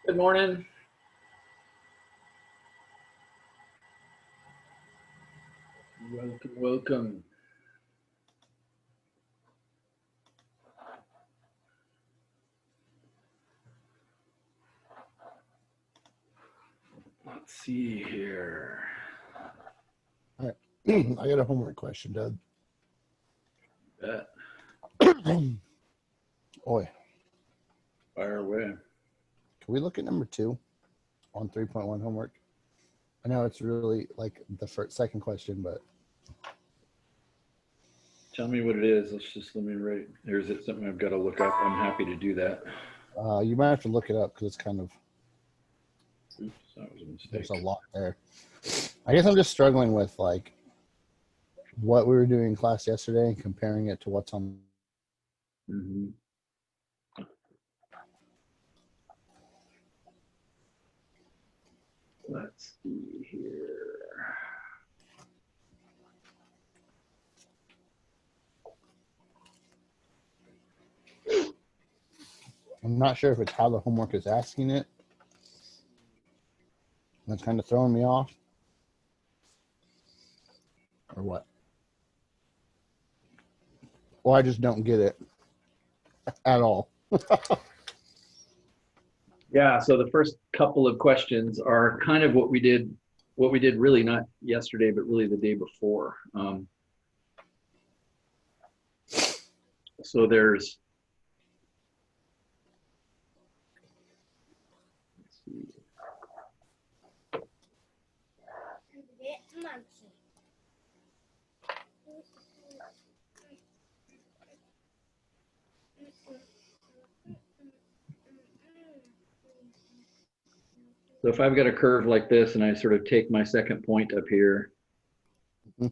Good morning. Welcome, welcome. Let's see here. All right. I got a homework question, Doug. Bet. Boy, Fire away. can we look at number 2 on 3.1 homework? I know it's really like the second question, but Tell me what it is. Let me write. Or is it something I've got to look up? I'm happy to do that. you might have to look it up because it's kind of, Oops, that was a mistake. there's a lot there. I guess I'm just struggling with like what we were doing in class yesterday and comparing it to what's on. Mm-hmm. Let's see here. I'm not sure if it's how the homework is asking it. That's kind of throwing me off. Or what? Or I just don't get it at all. Yeah, so the first couple of questions are kind of what we did really not yesterday, but really the day before. So there's, let's see. So if I've got a curve like this and I sort of take my second point up here, Mhm.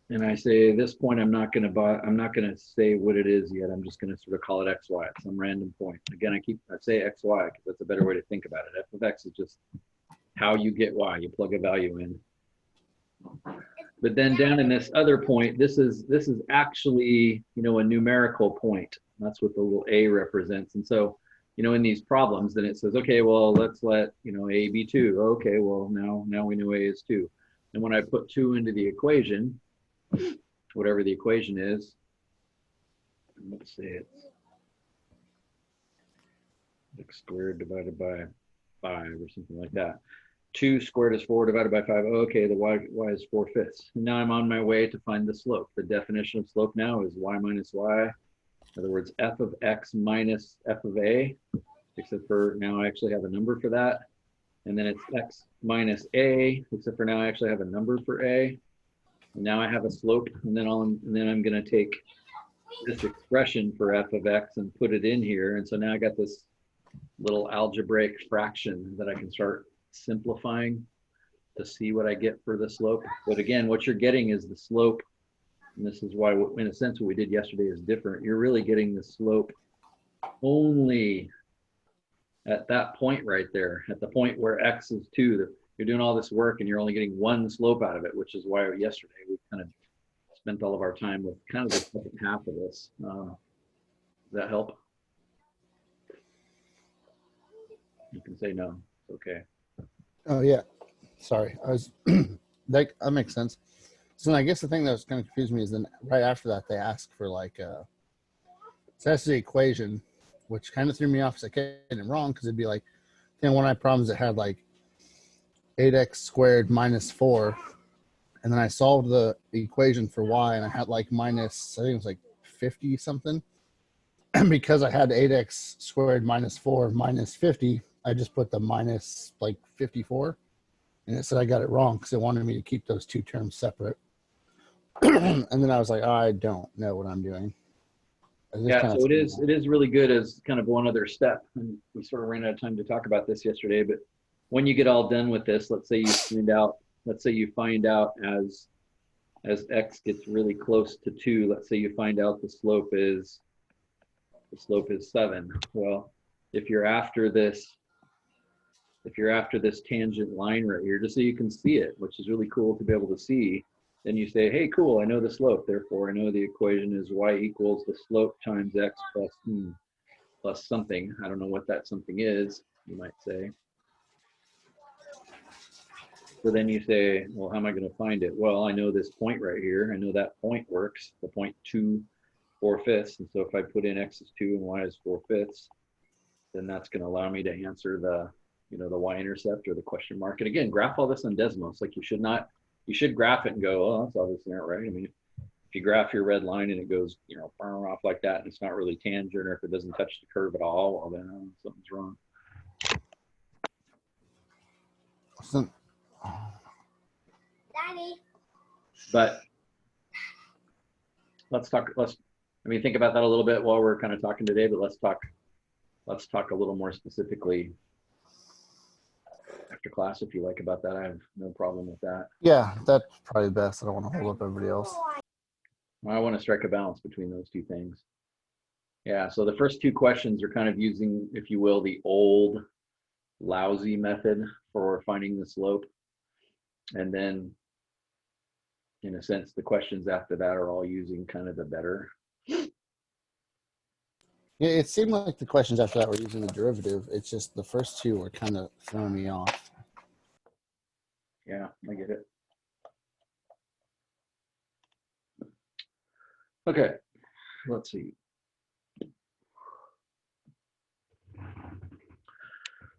and I say this point, I'm not going to say what it is yet. I'm just going to sort of call it XY at some random point. Again, I say XY because that's a better way to think about it. F of X is just how you get Y. You plug a value in. But then down in this other point, this is actually, a numerical point. That's what the little A represents. And so, in these problems, then it says, okay, well, let's let, A be 2. Okay, well, now we know A is 2. And when I put 2 into the equation, whatever the equation is, let's say it's x squared divided by 5 or something like that. 2 squared is 4 divided by 5. Okay, the y is 4/5. Now I'm on my way to find the slope. The definition of slope now is y minus y. In other words, f of x minus f of a, except for now I actually have a number for that. And then it's x minus a, except for now I actually have a number for a. And now I have a slope, and then I'm going to take this expression for f of x and put it in here. And so now I got this little algebraic fraction that I can start simplifying to see what I get for the slope. But again, what you're getting is the slope. And this is why, in a sense, what we did yesterday is different. You're really getting the slope only at that point right there, at the point where x is 2. You're doing all this work and you're only getting one slope out of it, which is why yesterday we kind of spent all of our time with kind of the second half of this. Does that help? You can say no. It's okay. Oh, yeah. Sorry. I was that makes sense. So I guess the thing that was kind of confusing me is then right after that they ask for like so that's the equation, which kind of threw me off because I kept getting it wrong because it'd be like then one of my problems it had like 8x squared minus 4, and then I solved the equation for y and I had like minus, I think it was like 50 something. And because I had 8x squared minus 4 minus 50, I just put the minus like 54. And it said I got it wrong because it wanted me to keep those two terms separate. And then I was like, I don't know what I'm doing. Yeah, so it is really good as kind of one other step. And we sort of ran out of time to talk about this yesterday, but when you get all done with this, let's say you find out as x gets really close to 2, let's say you find out the slope is 7. Well, if you're after this tangent line right here, just so you can see it, which is really cool to be able to see, then you say, hey, cool, I know the slope. Therefore, I know the equation is y equals the slope times x plus plus something. I don't know what that something is, you might say. So then you say, well, how am I going to find it? Well, I know this point right here. I know that point works, the point 2 4/5. And so if I put in x is 2 and y is 4/5, then that's going to allow me to answer the, the y-intercept or the question mark. And again, graph all this on Desmos. Like you should graph it and go, oh, that's obviously not right. I mean, if you graph your red line and it goes, off like that, and it's not really tangent, or if it doesn't touch the curve at all, well, then something's wrong. Daddy. But think about that a little bit while we're kind of talking today, but let's talk a little more specifically after class if you like about that. I have no problem with that. Yeah, that's probably best. I don't want to hold up everybody else. I want to strike a balance between those two things. Yeah, so the first two questions are kind of using, if you will, the old lousy method for finding the slope. And then, in a sense, the questions after that are all using kind of the better. Yeah, it seemed like the questions after that were using the derivative. It's just the first two were kind of throwing me off. Yeah, I get it. Okay, let's see.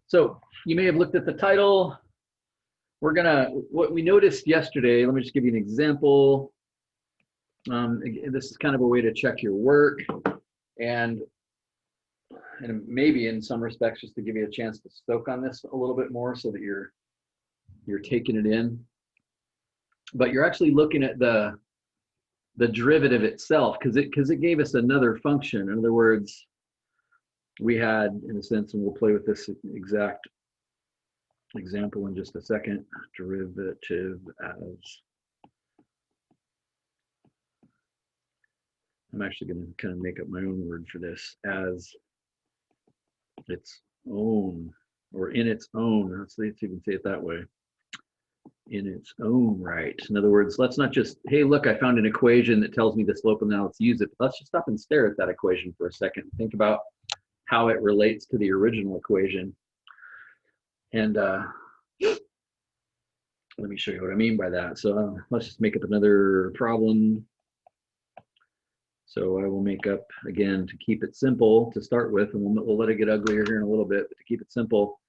So you may have looked at the title. What we noticed yesterday, let me just give you an example. This is kind of a way to check your work, and maybe in some respects just to give you a chance to soak on this a little bit more so that you're taking it in. But you're actually looking at the derivative itself, because it gave us another function. In other words, we had, in a sense, and we'll play with this exact example in just a second, derivative as, I'm actually going to kind of make up my own word for this, as its own, or in its own, let's even say it that way, in its own right. In other words, let's not just, hey, look, I found an equation that tells me the slope and now let's use it. Let's just stop and stare at that equation for a second. Think about how it relates to the original equation. And let me show you what I mean by that. So let's just make up another problem. So I will make up, again, to keep it simple to start with, and we'll let it get uglier here in a little bit, but to keep it simple,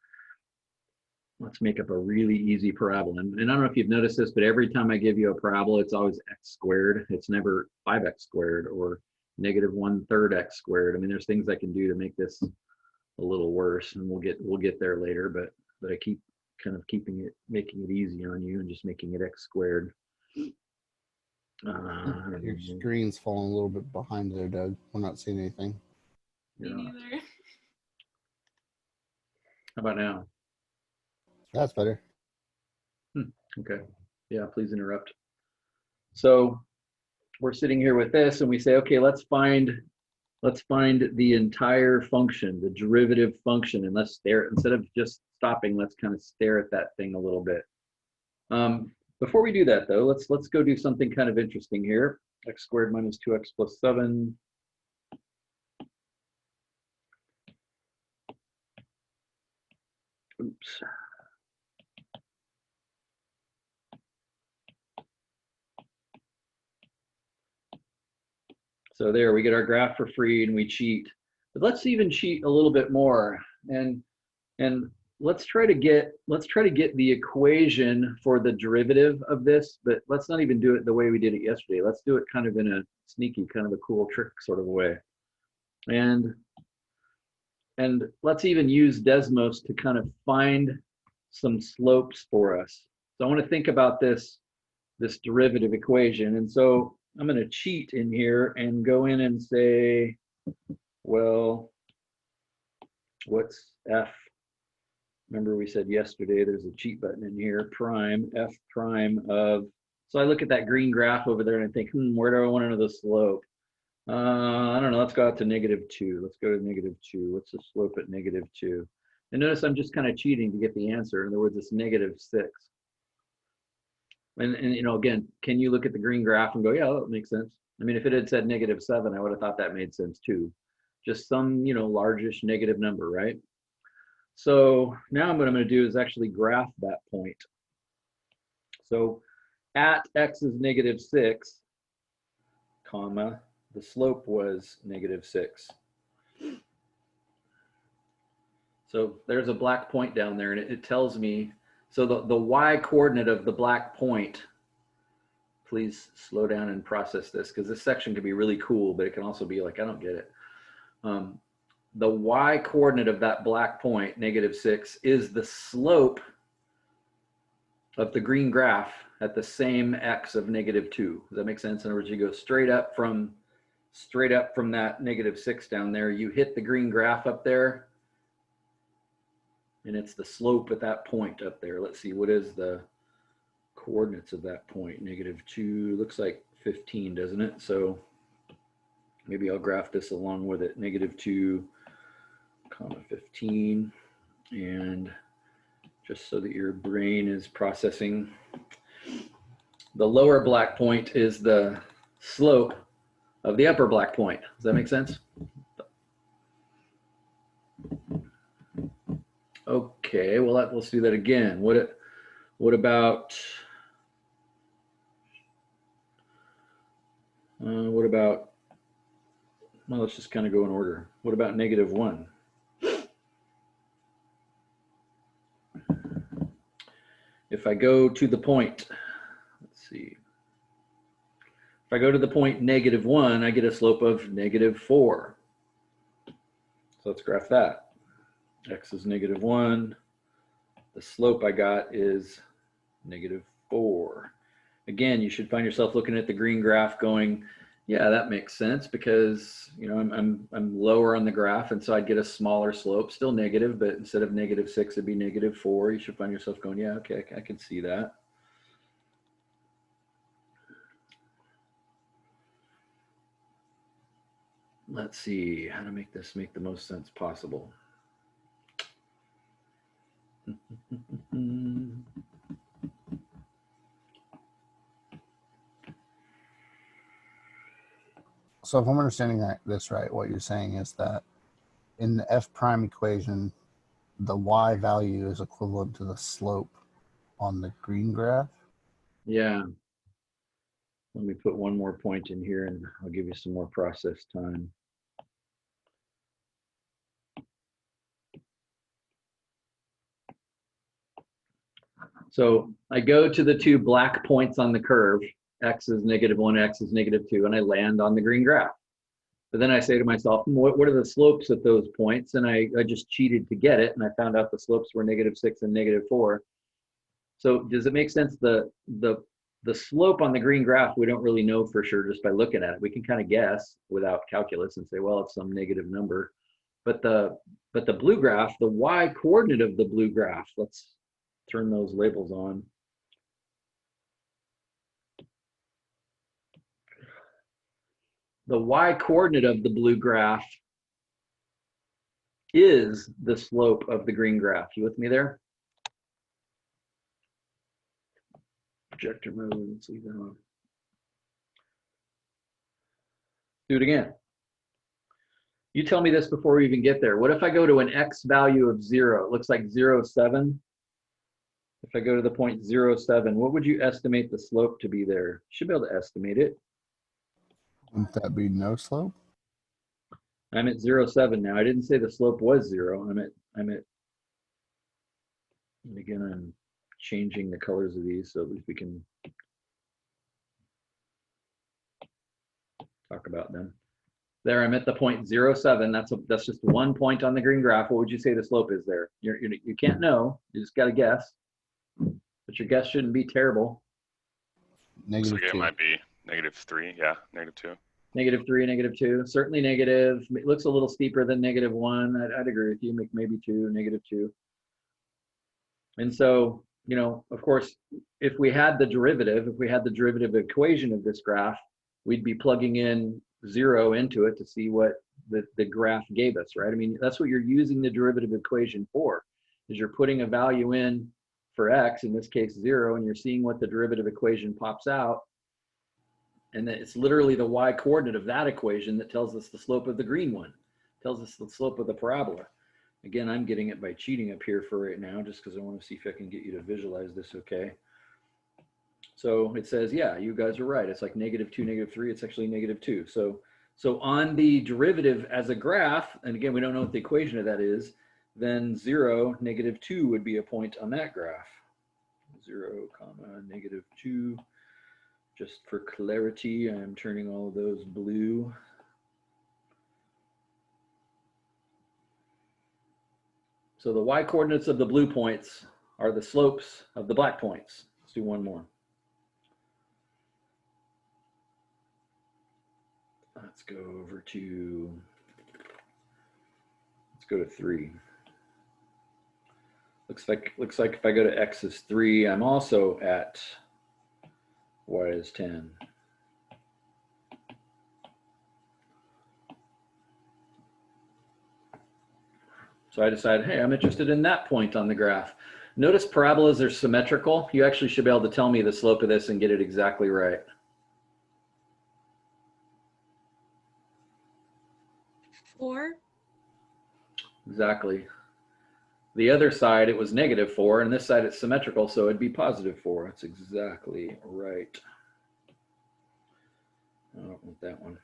let's make up a really easy parabola. And I don't know if you've noticed this, but every time I give you a parabola, it's always x squared. It's never 5x squared or negative 1/3 x squared. I mean, there's things I can do to make this a little worse, and we'll get there later, but I keep kind of making it easy on you and just making it x squared. Your screen's falling a little bit behind there, Doug. We're not seeing anything. Me neither. How about now? That's better. Okay. Yeah, please interrupt. So we're sitting here with this and we say, okay, let's find the entire function, the derivative function, and let's stare, instead of just stopping, let's kind of stare at that thing a little bit. Before we do that though, let's go do something kind of interesting here. X squared minus 2x plus 7. Oops. So there, we get our graph for free and we cheat. But let's even cheat a little bit more, and let's try to get the equation for the derivative of this, but let's not even do it the way we did it yesterday. Let's do it kind of in a sneaky, kind of a cool trick sort of way. And let's even use Desmos to kind of find some slopes for us. So I want to think about this derivative equation. And so I'm going to cheat in here and go in and say, well, what's f? Remember we said yesterday there's a cheat button in here, prime, f prime of, so I look at that green graph over there and I think, where do I want to know the slope? I don't know, let's go out to -2. Let's go to -2. What's the slope at -2? And notice I'm just kind of cheating to get the answer. In other words, it's -6. And again, can you look at the green graph and go, yeah, that makes sense? I mean, if it had said -7, I would have thought that made sense too. just some, largish negative number, right? So now what I'm going to do is actually graph that point. So at x is -6, comma, the slope was -6. So there's a black point down there, and it tells me, so the y coordinate of the black point, please slow down and process this, because this section can be really cool, but it can also be like, I don't get it. The y coordinate of that black point, -6, is the slope of the green graph at the same x of -2. Does that make sense? In other words, you go straight up from that -6 down there, you hit the green graph up there, and it's the slope at that point up there. Let's see, what is the coordinates of that point? -2, looks like 15, doesn't it? So maybe I'll graph this along with it, -2, comma 15, and just so that your brain is processing, the lower black point is the slope of the upper black point. Does that make sense? Okay, well, let's do that again. What about well, let's just kind of go in order. What about -1? If I go to the point, let's see. If I go to the point -1, I get a slope of -4. So let's graph that. X is -1. The slope I got is -4. Again, you should find yourself looking at the green graph going, yeah, that makes sense, because I'm lower on the graph, and so I'd get a smaller slope, still negative, but instead of -6, it'd be -4. You should find yourself going, yeah, okay, I can see that. Let's see how to make this make the most sense possible. So if I'm understanding this right, what you're saying is that in the f prime equation, the y value is equivalent to the slope on the green graph? Yeah. Let me put one more point in here, and I'll give you some more process time. So I go to the two black points on the curve, x is -1, x is -2, and I land on the green graph. But then I say to myself, what are the slopes at those points? And I just cheated to get it, and I found out the slopes were -6 and -4. So does it make sense? The slope on the green graph, we don't really know for sure just by looking at it. We can kind of guess without calculus and say, well, it's some negative number. But the blue graph, the y coordinate of the blue graph, let's turn those labels on. The y coordinate of the blue graph is the slope of the green graph. You with me there? Projector mode, let's leave that on. Do it again. You tell me this before we even get there. What if I go to an x value of 0? It looks like 0.7. If I go to the point 0.7, what would you estimate the slope to be there? You should be able to estimate it. Wouldn't that be no slope? I'm at 0.7 now. I didn't say the slope was 0. I'm at, and again, I'm changing the colors of these so at least we can talk about them. There, I'm at the point 0.7. That's just one point on the green graph. What would you say the slope is there? You can't know. You just got to guess. But your guess shouldn't be terrible. Looks like -2. it might be -3. Yeah, -2. -3, -2. Certainly negative. It looks a little steeper than -1. I'd agree with you. Maybe 2, -2. And so, of course, if we had the derivative equation of this graph, we'd be plugging in 0 into it to see what the graph gave us, right? I mean, that's what you're using the derivative equation for, is you're putting a value in for x, in this case 0, and you're seeing what the derivative equation pops out. And then it's literally the y coordinate of that equation that tells us the slope of the green one. Tells us the slope of the parabola. Again, I'm getting it by cheating up here for right now, just because I want to see if I can get you to visualize this okay. So it says, yeah, you guys are right. It's like -2, -3. It's actually -2. So on the derivative as a graph, and again, we don't know what the equation of that is, then 0, -2 would be a point on that graph. 0, -2. Just for clarity, I'm turning all of those blue. So the y coordinates of the blue points are the slopes of the black points. Let's do one more. Let's go over to, let's go to 3. Looks like if I go to x is 3, I'm also at y is 10. So I decided, hey, I'm interested in that point on the graph. Notice parabolas are symmetrical. You actually should be able to tell me the slope of this and get it exactly right. 4. Exactly. The other side, it was -4, and this side it's symmetrical, so it'd be +4. That's exactly right. I don't want that one.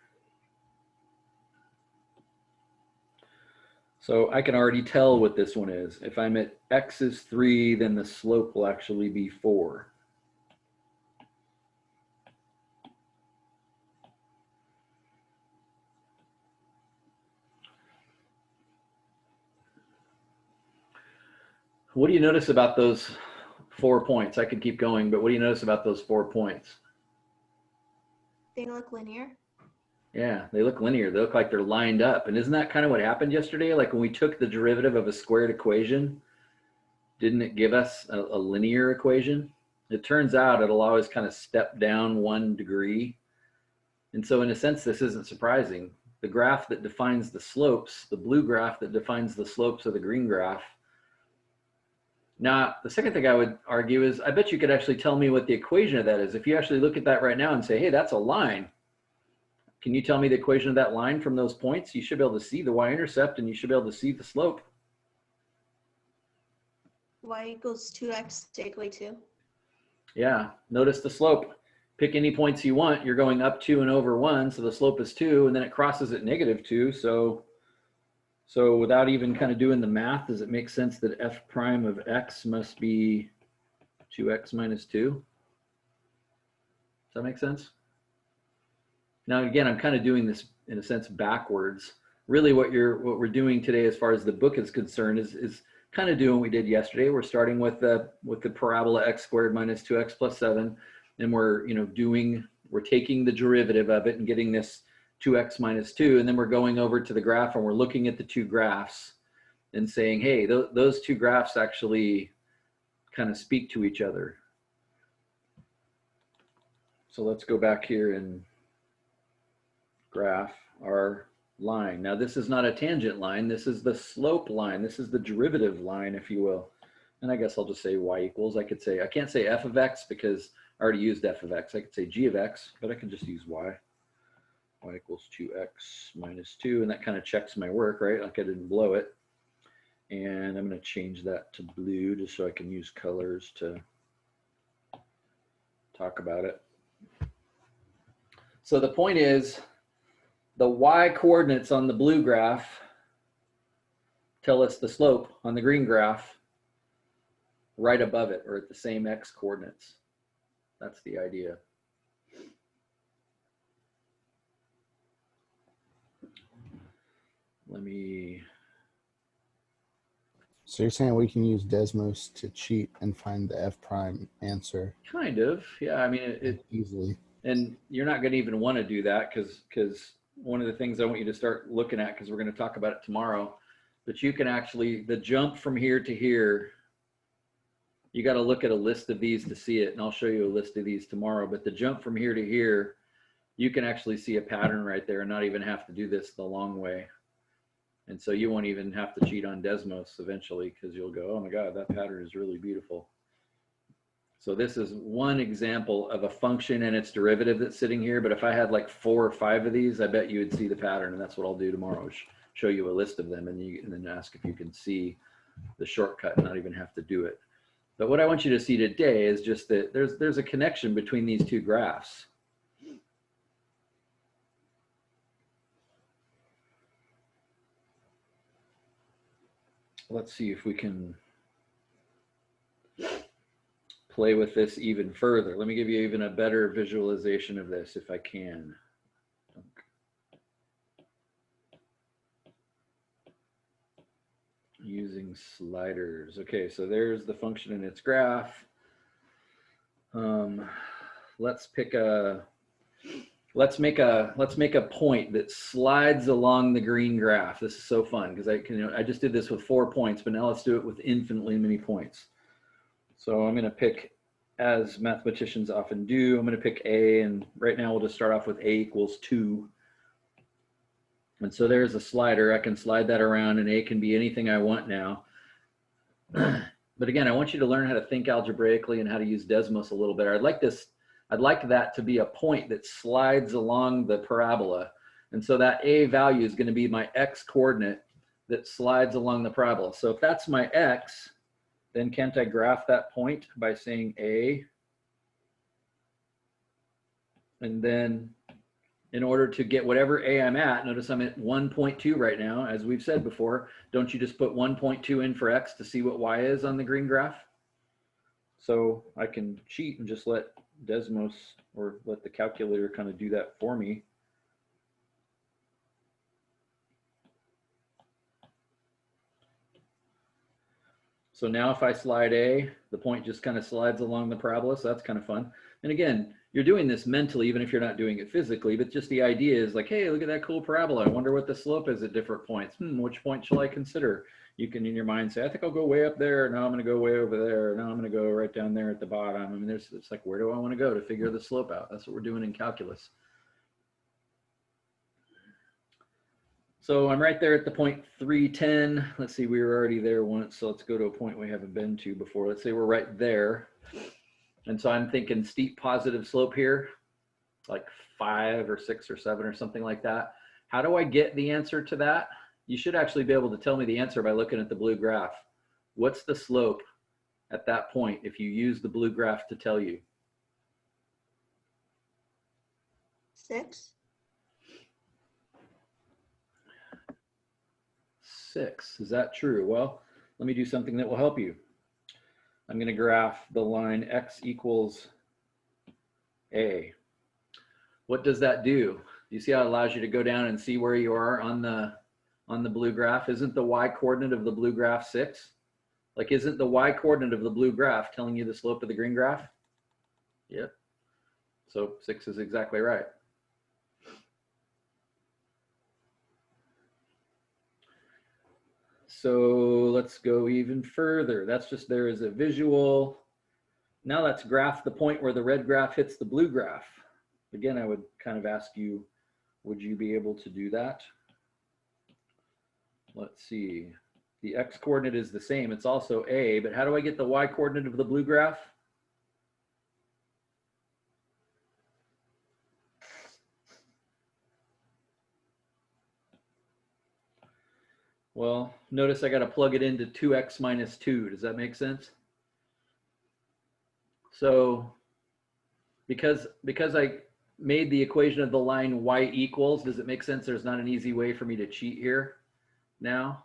So I can already tell what this one is. If I'm at x is 3, then the slope will actually be 4. What do you notice about those 4 points? I could keep going, but what do you notice about those 4 points? They look linear. Yeah, they look linear. They look like they're lined up. And isn't that kind of what happened yesterday? Like when we took the derivative of a squared equation, didn't it give us a linear equation? It turns out it'll always kind of step down 1 degree. And so in a sense, this isn't surprising. The graph that defines the slopes, the blue graph that defines the slopes of the green graph. Now, the second thing I would argue is I bet you could actually tell me what the equation of that is. If you actually look at that right now and say, hey, that's a line. Can you tell me the equation of that line from those points? You should be able to see the y-intercept and you should be able to see the slope. Y equals 2x take away 2. Yeah, notice the slope. Pick any points you want. You're going up 2 and over 1, so the slope is 2, and then it crosses at -2. So without even kind of doing the math, does it make sense that f prime of x must be 2x minus 2? Does that make sense? Now, again, I'm kind of doing this in a sense backwards. Really what we're doing today as far as the book is concerned is kind of doing what we did yesterday. We're starting with the parabola x squared minus 2x plus 7, and we're taking the derivative of it and getting this 2x minus 2, and then we're going over to the graph and we're looking at the two graphs and saying, hey, those two graphs actually kind of speak to each other. So let's go back here and graph our line. Now this is not a tangent line, this is the slope line, this is the derivative line, if you will. And I guess I'll just say y equals. I can't say f of x because I already used f of x. I could say g of x, but I can just use y. Y equals 2x minus 2, and that kind of checks my work, right? Like I didn't blow it. And I'm going to change that to blue just so I can use colors to talk about it. So the point is, the y coordinates on the blue graph tell us the slope on the green graph right above it, or at the same x coordinates. That's the idea. So you're saying we can use Desmos to cheat and find the f prime answer? Kind of, yeah. I mean, it easily. And you're not going to even want to do that because one of the things I want you to start looking at, because we're going to talk about it tomorrow, but you can actually, the jump from here to here, you got to look at a list of these to see it, and I'll show you a list of these tomorrow, but the jump from here to here, you can actually see a pattern right there and not even have to do this the long way. And so you won't even have to cheat on Desmos eventually, because you'll go, oh my God, that pattern is really beautiful. So this is one example of a function and its derivative that's sitting here. But if I had like 4 or 5 of these, I bet you would see the pattern, and that's what I'll do tomorrow. show you a list of them, and then ask if you can see the shortcut and not even have to do it. But what I want you to see today is just that there's a connection between these two graphs. Let's see if we can play with this even further. Let me give you even a better visualization of this if I can. Using sliders. Okay, so there's the function in its graph. Let's make a point that slides along the green graph. This is so fun because I just did this with 4 points, but now let's do it with infinitely many points. So I'm going to pick, as mathematicians often do, I'm going to pick A, and right now we'll just start off with A equals 2. And so there's a slider. I can slide that around, and A can be anything I want now. But again, I want you to learn how to think algebraically and how to use Desmos a little better. I'd like that to be a point that slides along the parabola. And so that A value is going to be my X coordinate that slides along the parabola. So if that's my X, then can't I graph that point by saying A? And then in order to get whatever A I'm at, notice I'm at 1.2 right now, as we've said before, don't you just put 1.2 in for X to see what Y is on the green graph? So I can cheat and just let Desmos or let the calculator kind of do that for me. So now if I slide A, the point just kind of slides along the parabola, so that's kind of fun. And again, you're doing this mentally, even if you're not doing it physically, but just the idea is like, hey, look at that cool parabola. I wonder what the slope is at different points. Which point shall I consider? You can, in your mind, say, I think I'll go way up there. No, I'm going to go way over there. No, I'm going to go right down there at the bottom. I mean, it's like, where do I want to go to figure the slope out? That's what we're doing in calculus. So I'm right there at the point 310. Let's see, we were already there once, so let's go to a point we haven't been to before. Let's say we're right there. And so I'm thinking steep positive slope here, like 5 or 6 or 7 or something like that. How do I get the answer to that? You should actually be able to tell me the answer by looking at the blue graph. What's the slope at that point if you use the blue graph to tell you? 6. 6. Is that true? Well, let me do something that will help you. I'm going to graph the line X equals A. What does that do? You see how it allows you to go down and see where you are on the blue graph? Isn't the Y coordinate of the blue graph 6? Like, isn't the Y coordinate of the blue graph telling you the slope of the green graph? Yep. So 6 is exactly right. So let's go even further. That's just there as a visual. Now let's graph the point where the red graph hits the blue graph. Again, I would kind of ask you, would you be able to do that? Let's see. The X coordinate is the same. It's also A, but how do I get the Y coordinate of the blue graph? Well, notice I got to plug it into 2x minus 2. Does that make sense? So because I made the equation of the line y equals, does it make sense there's not an easy way for me to cheat here now?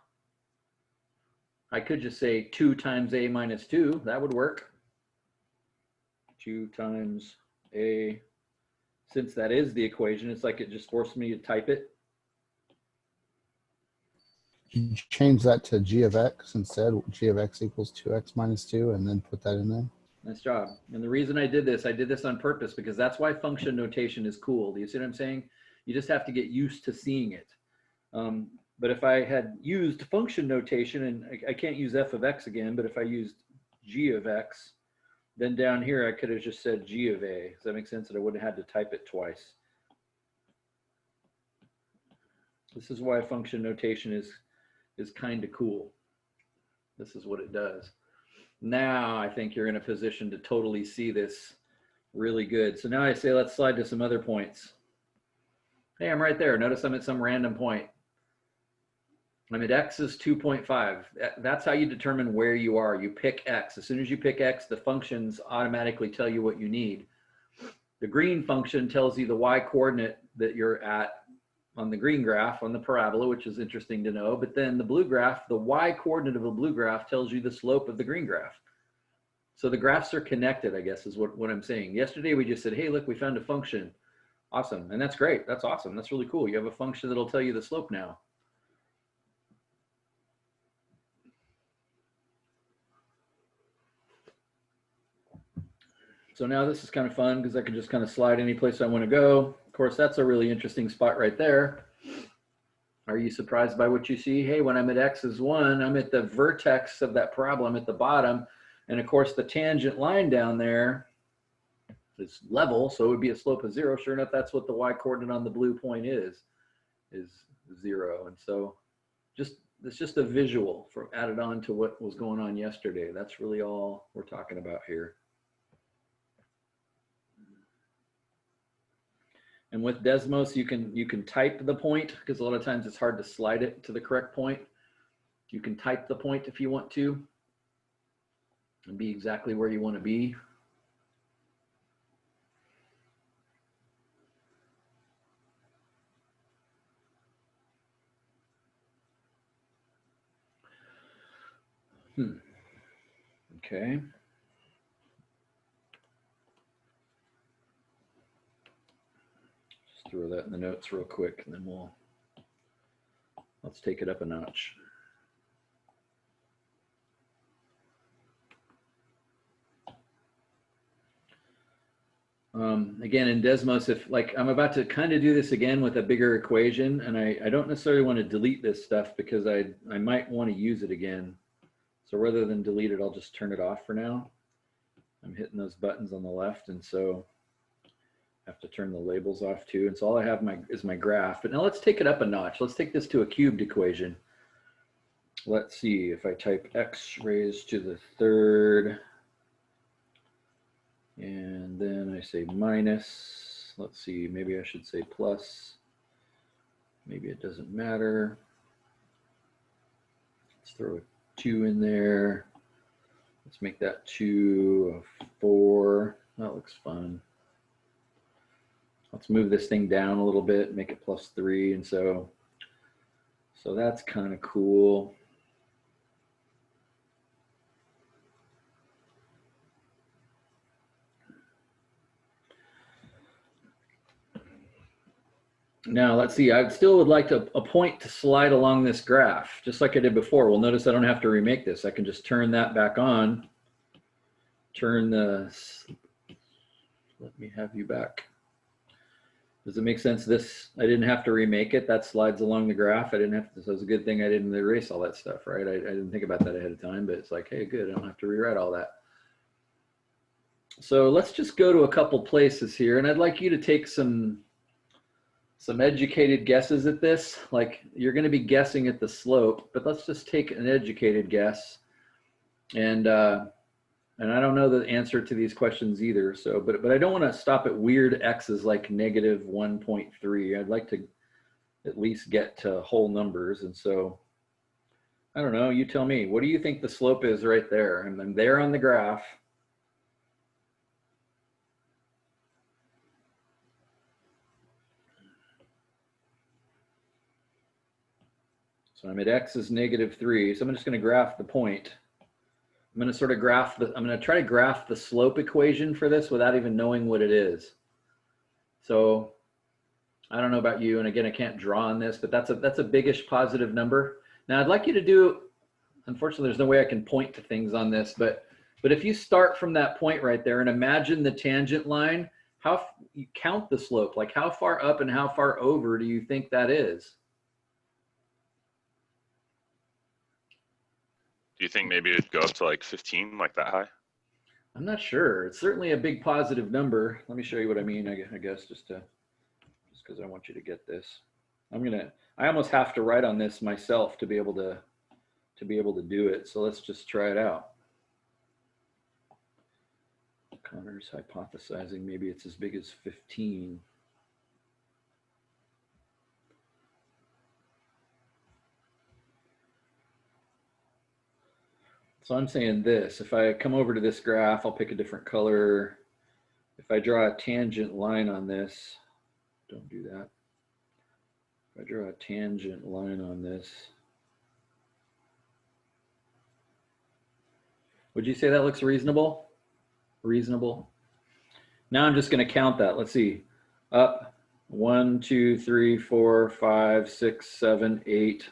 I could just say 2 times a minus 2. That would work. 2 times a. Since that is the equation, it's like it just forced me to type it. You change that to g of x instead. G of x equals 2x minus 2, and then put that in there. Nice job. And the reason I did this on purpose, because that's why function notation is cool. Do you see what I'm saying? You just have to get used to seeing it. But if I had used function notation, and I can't use f of x again, but if I used g of x, then down here I could have just said g of a. Does that make sense? And I wouldn't have had to type it twice. This is why function notation is kind of cool. This is what it does. Now I think you're in a position to totally see this really good. So now I say, let's slide to some other points. Hey, I'm right there. Notice I'm at some random point. I'm at X is 2.5. That's how you determine where you are. You pick X. As soon as you pick X, the functions automatically tell you what you need. The green function tells you the Y coordinate that you're at on the green graph on the parabola, which is interesting to know. But then the blue graph, the Y coordinate of a blue graph tells you the slope of the green graph. So the graphs are connected, I guess, is what I'm saying. Yesterday, we just said, hey, look, we found a function. Awesome. And that's great. That's awesome. That's really cool. You have a function that'll tell you the slope now. So now this is kind of fun because I can just kind of slide any place I want to go. Of course, that's a really interesting spot right there. Are you surprised by what you see? Hey, when I'm at X is 1, I'm at the vertex of that parabola. I'm at the bottom. And of course, the tangent line down there is level, so it would be a slope of 0. Sure enough, that's what the Y coordinate on the blue point is 0. And so it's just a visual from added on to what was going on yesterday. That's really all we're talking about here. And with Desmos, you can type the point because a lot of times it's hard to slide it to the correct point. You can type the point if you want to and be exactly where you want to be. Okay. Just throw that in the notes real quick and then let's take it up a notch. Again, in Desmos, if like I'm about to kind of do this again with a bigger equation, and I don't necessarily want to delete this stuff because I might want to use it again. So rather than delete it, I'll just turn it off for now. I'm hitting those buttons on the left, and so I have to turn the labels off too. And so all I have is my graph. But now let's take it up a notch. Let's take this to a cubed equation. Let's see if I type x raised to the 3rd. And then I say minus. Let's see, maybe I should say plus. Maybe it doesn't matter. Let's throw a 2 in there. Let's make that 2 a 4. That looks fun. Let's move this thing down a little bit, make it plus 3. And so that's kind of cool. Now let's see, I still would like a point to slide along this graph, just like I did before. Well, notice I don't have to remake this. I can just turn that back on. Let me have you back. Does it make sense? This, I didn't have to remake it. That slides along the graph. I didn't have to, so it's a good thing I didn't erase all that stuff, right? I didn't think about that ahead of time, but it's like, hey, good, I don't have to rewrite all that. So let's just go to a couple places here, and I'd like you to take some educated guesses at this. Like you're going to be guessing at the slope, but let's just take an educated guess. And I don't know the answer to these questions either. So, but I don't want to stop at weird x's like negative 1.3. I'd like to at least get to whole numbers. And so, I don't know. You tell me. What do you think the slope is right there? And I'm there on the graph. So I'm at x is negative 3. So I'm just going to graph the point. I'm going to sort of I'm going to try to graph the slope equation for this without even knowing what it is. So I don't know about you, and again, I can't draw on this, but that's a biggish positive number. Now I'd like you to do, unfortunately, there's no way I can point to things on this, but if you start from that point right there and imagine the tangent line, you count the slope, like how far up and how far over do you think that is? Do you think maybe it'd go up to like 15, like that high? I'm not sure. It's certainly a big positive number. Let me show you what I mean, I guess, just because I want you to get this. I almost have to write on this myself to be able to do it. So let's just try it out. Connor's hypothesizing maybe it's as big as 15. So I'm saying this, if I come over to this graph, I'll pick a different color. If I draw a tangent line on this, don't do that. If I draw a tangent line on this, would you say that looks reasonable? Reasonable. Now I'm just going to count that. Let's see. Up 1, 2, 3, 4, 5, 6, 7, 8,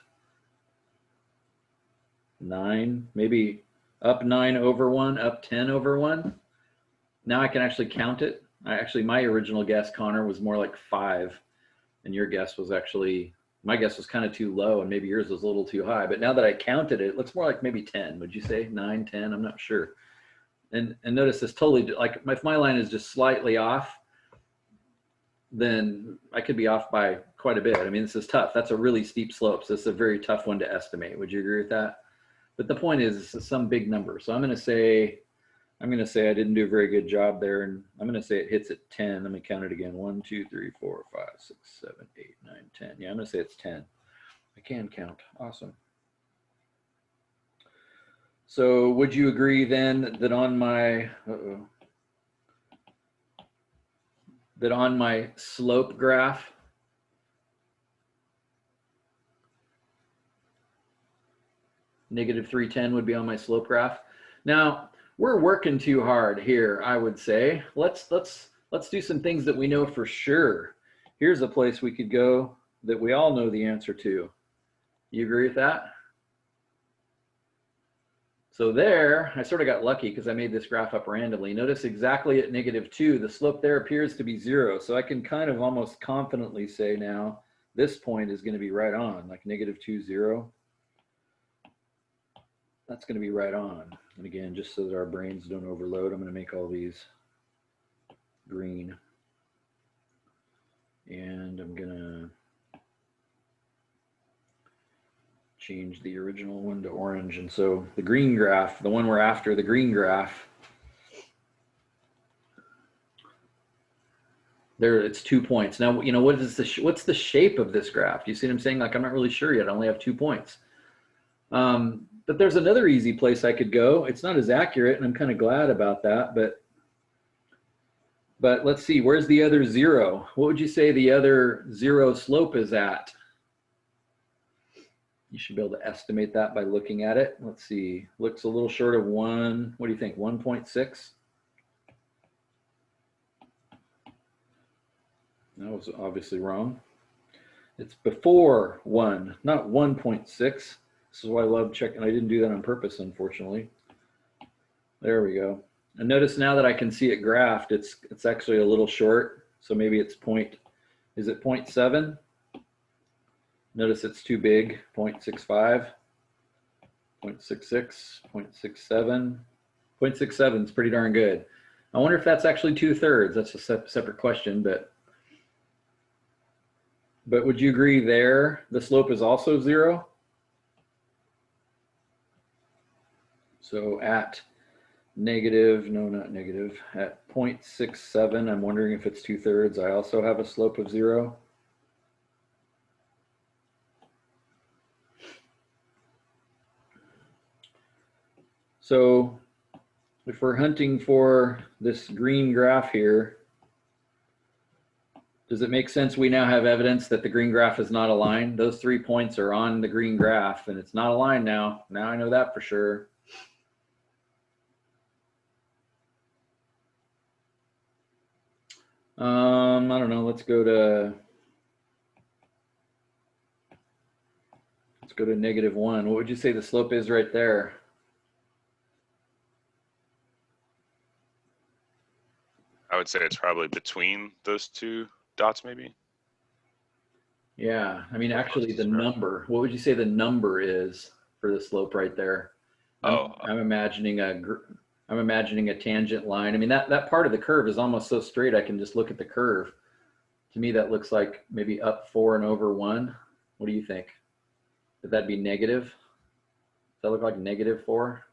9. Maybe up 9 over 1, up 10 over 1. Now I can actually count it. My original guess, Connor, was more like 5. And your guess was actually, my guess was kind of too low, and maybe yours was a little too high. But now that I counted it, it looks more like maybe 10. Would you say 9, 10? I'm not sure. And notice this totally, like if my line is just slightly off, then I could be off by quite a bit. I mean, this is tough. That's a really steep slope. So this is a very tough one to estimate. Would you agree with that? But the point is, this is some big number. So I'm going to say I didn't do a very good job there. And I'm going to say it hits at 10. Let me count it again. 1, 2, 3, 4, 5, 6, 7, 8, 9, 10. Yeah, I'm going to say it's 10. I can count. Awesome. So would you agree then that on my, that on my slope graph, negative 310 would be on my slope graph? Now, we're working too hard here, I would say. Let's do some things that we know for sure. Here's a place we could go that we all know the answer to. You agree with that? So there, I sort of got lucky because I made this graph up randomly. Notice exactly at -2, the slope there appears to be 0. So I can kind of almost confidently say now, this point is going to be right on, like -2, 0. That's going to be right on. And again, just so that our brains don't overload, I'm going to make all these green. And I'm going to change the original one to orange. And so the green graph, the one we're after, the green graph, there it's 2 points. Now, you know, what's the shape of this graph? Do you see what I'm saying? Like, I'm not really sure yet. I only have 2 points. But there's another easy place I could go. It's not as accurate, and I'm kind of glad about that. But let's see, where's the other 0? What would you say the other 0 slope is at? You should be able to estimate that by looking at it. Let's see, looks a little short of 1. What do you think, 1.6? That was obviously wrong. It's before 1, not 1.6. This is why I love checking. I didn't do that on purpose, unfortunately. There we go. And notice now that I can see it graphed, it's actually a little short. So maybe it's is it 0.7? Notice it's too big, 0.65, 0.66, 0.67. 0.67 is pretty darn good. I wonder if that's actually 2/3. That's a separate question, but would you agree there the slope is also 0? So at negative, no, not negative, at 0.67, I'm wondering if it's 2/3. I also have a slope of 0. So if we're hunting for this green graph here, does it make sense we now have evidence that the green graph is not aligned? Those 3 points are on the green graph and it's not aligned now. Now I know that for sure. I don't know, let's go to -1. What would you say the slope is right there? I would say it's probably between those two dots, maybe. Yeah, I mean, actually the number, what would you say the number is for the slope right there? I'm imagining a tangent line. I mean, that part of the curve is almost so straight I can just look at the curve. To me, that looks like maybe up 4 and over 1. What do you think? Would that be negative? Does that look like -4?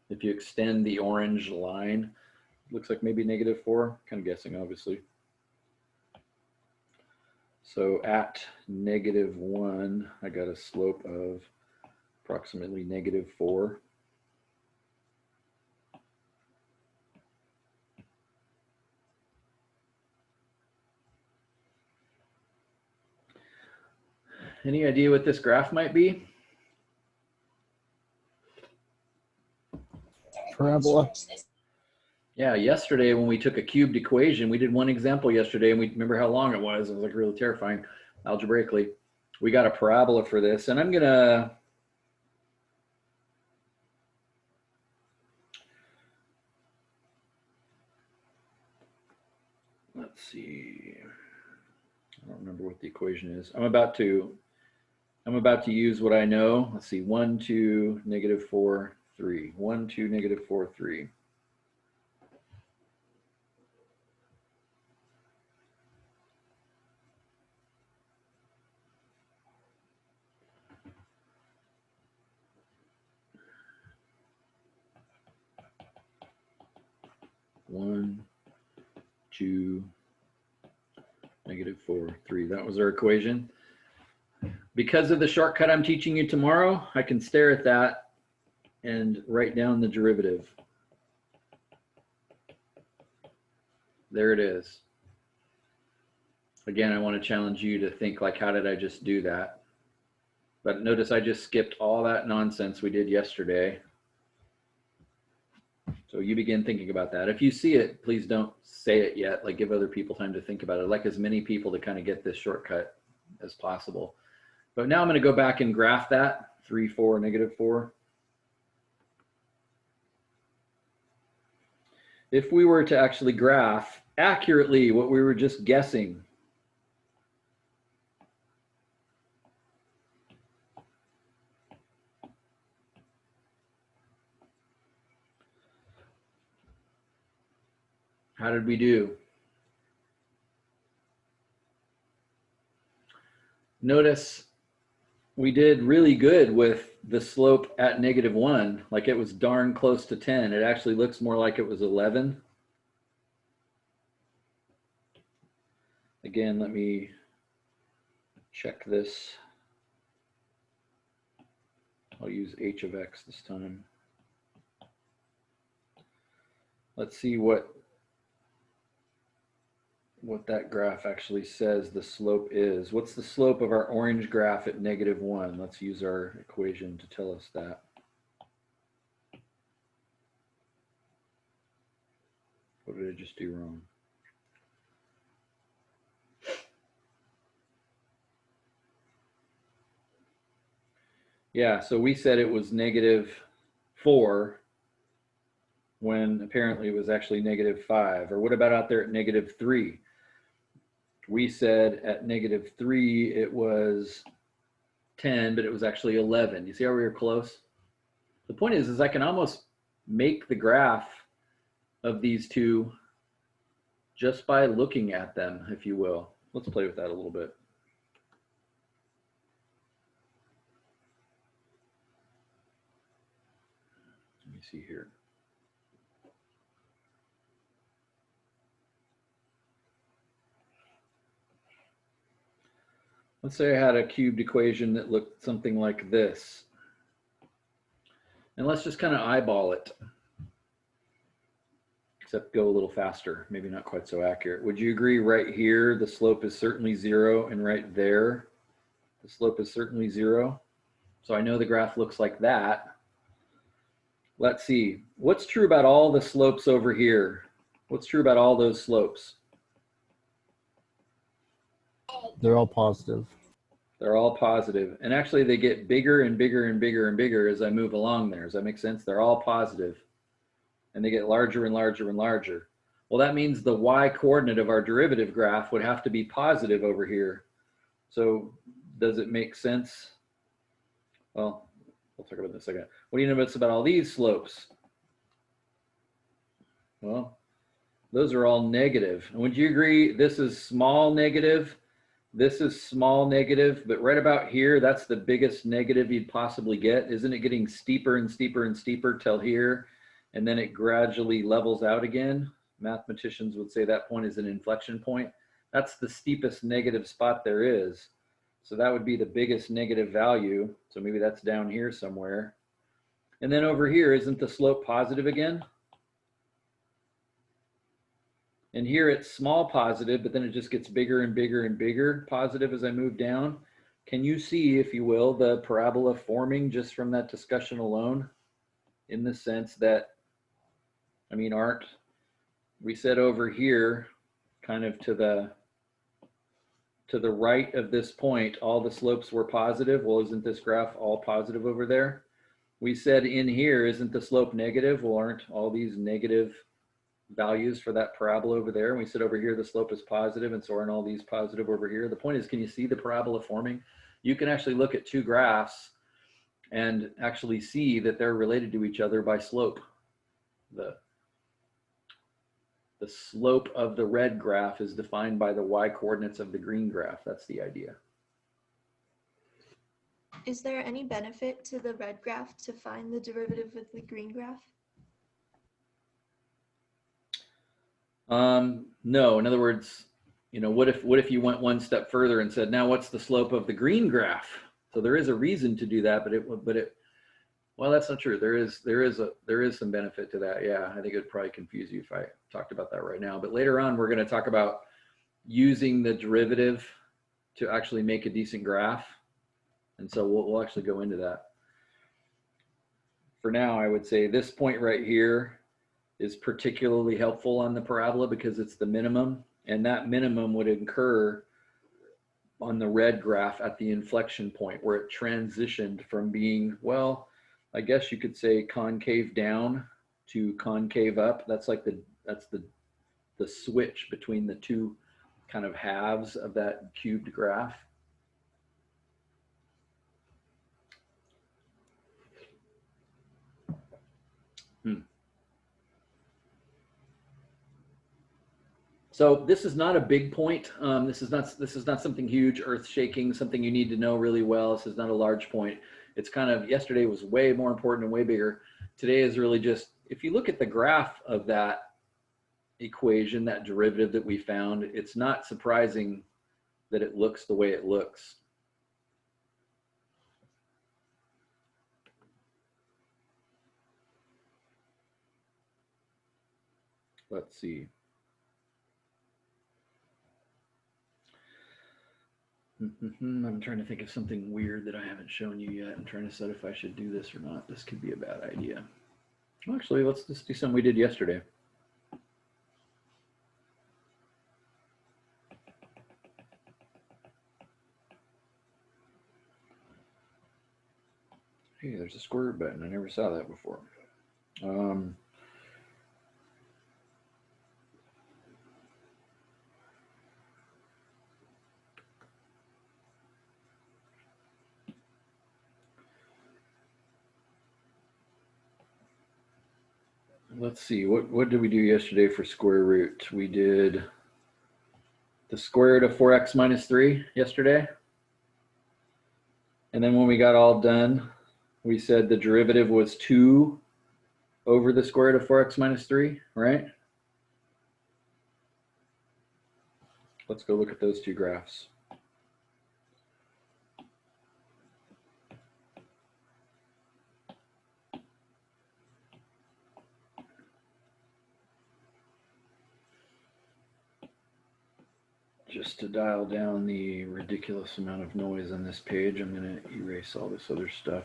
If you extend the orange line, it looks like maybe -4. Kind of guessing, obviously. So at -1, I got a slope of approximately -4. Any idea what this graph might be? Parabola. Yeah, yesterday when we took a cubed equation, we did one example yesterday, and we remember how long it was. It was like really terrifying algebraically. We got a parabola for this, and I'm gonna let's see. I don't remember what the equation is. I'm about to use what I know. Let's see. 1, 2, -4, 3. 1, 2, -4, 3. One, 2, -4, 3. That was our equation. Because of the shortcut I'm teaching you tomorrow, I can stare at that and write down the derivative. There it is. Again, I want to challenge you to think like, how did I just do that? But notice I just skipped all that nonsense we did yesterday. So you begin thinking about that. If you see it, please don't say it yet. Like, give other people time to think about it. I'd like as many people to kind of get this shortcut as possible. But now I'm going to go back and graph that 3, 4, -4. If we were to actually graph accurately what we were just guessing, how did we do? Notice we did really good with the slope at -1, like it was darn close to 10. It actually looks more like it was 11. Again, let me check this. I'll use h of x this time. Let's see what that graph actually says the slope is. What's the slope of our orange graph at -1? Let's use our equation to tell us that. What did I just do wrong? Yeah, so we said it was -4 when apparently it was actually -5. Or what about out there at -3? We said at -3 it was 10, but it was actually 11. You see how we were close? The point is I can almost make the graph of these two just by looking at them, if you will. Let's play with that a little bit. Let me see here. Let's say I had a cubed equation that looked something like this. And let's just kind of eyeball it. Except go a little faster, maybe not quite so accurate. Would you agree right here, the slope is certainly 0, and right there, the slope is certainly 0? So I know the graph looks like that. Let's see, what's true about all the slopes over here? What's true about all those slopes? They're all positive. They're all positive. And actually they get bigger and bigger and bigger and bigger as I move along there. Does that make sense? They're all positive. And they get larger and larger and larger. Well, that means the y coordinate of our derivative graph would have to be positive over here. So does it make sense? Well, we'll talk about this in a second. What do you notice about all these slopes? Well, those are all negative. And would you agree this is small negative? This is small negative, but right about here, that's the biggest negative you'd possibly get. Isn't it getting steeper and steeper and steeper till here? And then it gradually levels out again. Mathematicians would say that point is an inflection point. That's the steepest negative spot there is. So that would be the biggest negative value. So maybe that's down here somewhere. And then over here, isn't the slope positive again? And here it's small positive, but then it just gets bigger and bigger and bigger positive as I move down. Can you see, if you will, the parabola forming just from that discussion alone? In the sense that, I mean, aren't we said over here, kind of to the right of this point, all the slopes were positive. Well, isn't this graph all positive over there? We said in here, isn't the slope negative? Well, aren't all these negative values for that parabola over there? And we said over here, the slope is positive, and so aren't all these positive over here? The point is, can you see the parabola forming? You can actually look at two graphs and actually see that they're related to each other by slope. The slope of the red graph is defined by the y coordinates of the green graph. That's the idea. Is there any benefit to the red graph to find the derivative with the green graph? No, in other words, you know, what if you went one step further and said, now what's the slope of the green graph? So there is a reason to do that, well, that's not true. There is some benefit to that. Yeah, I think it would probably confuse you if I talked about that right now. But later on, we're going to talk about using the derivative to actually make a decent graph. And so we'll actually go into that. For now, I would say this point right here is particularly helpful on the parabola because it's the minimum, and that minimum would occur on the red graph at the inflection point where it transitioned from being, well, I guess you could say concave down to concave up. That's like that's the switch between the two kind of halves of that cubed graph. So this is not a big point. This is not something huge, earth-shaking, something you need to know really well. This is not a large point. It's kind of, yesterday was way more important and way bigger. Today is really just, if you look at the graph of that equation, that derivative that we found, it's not surprising that it looks the way it looks. Let's see. I'm trying to think of something weird that I haven't shown you yet. I'm trying to decide if I should do this or not. This could be a bad idea. Actually, let's just do something we did yesterday. Hey, there's a square root button. I never saw that before. Let's see, what did we do yesterday for square root? We did the square root of 4x minus 3 yesterday. And then when we got all done, we said the derivative was 2 over the square root of 4x minus 3, right? Let's go look at those two graphs. Just to dial down the ridiculous amount of noise on this page, I'm going to erase all this other stuff.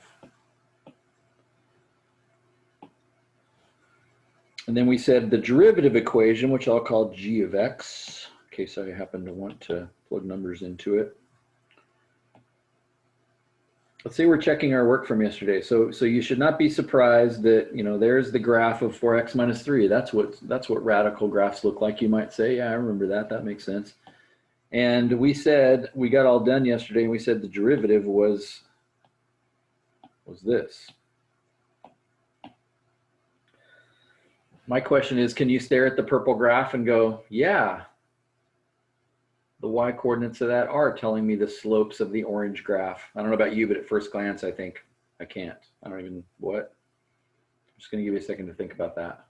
And then we said the derivative equation, which I'll call g of x, in case I happen to want to plug numbers into it. Let's say we're checking our work from yesterday. So you should not be surprised that, you know, there's the graph of 4x minus 3. That's what radical graphs look like, you might say. Yeah, I remember that. That makes sense. And we said, we got all done yesterday, and we said the derivative was this. My question is, can you stare at the purple graph and go, yeah, the y coordinates of that are telling me the slopes of the orange graph? I don't know about you, but at first glance, I think I can't. I don't even, what? I'm just going to give you a second to think about that.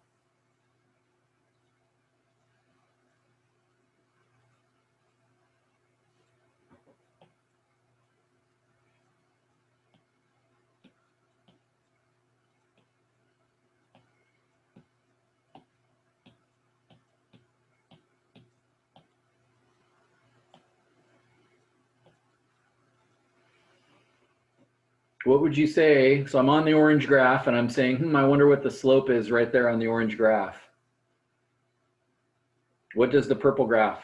What would you say? So I'm on the orange graph and I'm saying, I wonder what the slope is right there on the orange graph. What does the purple graph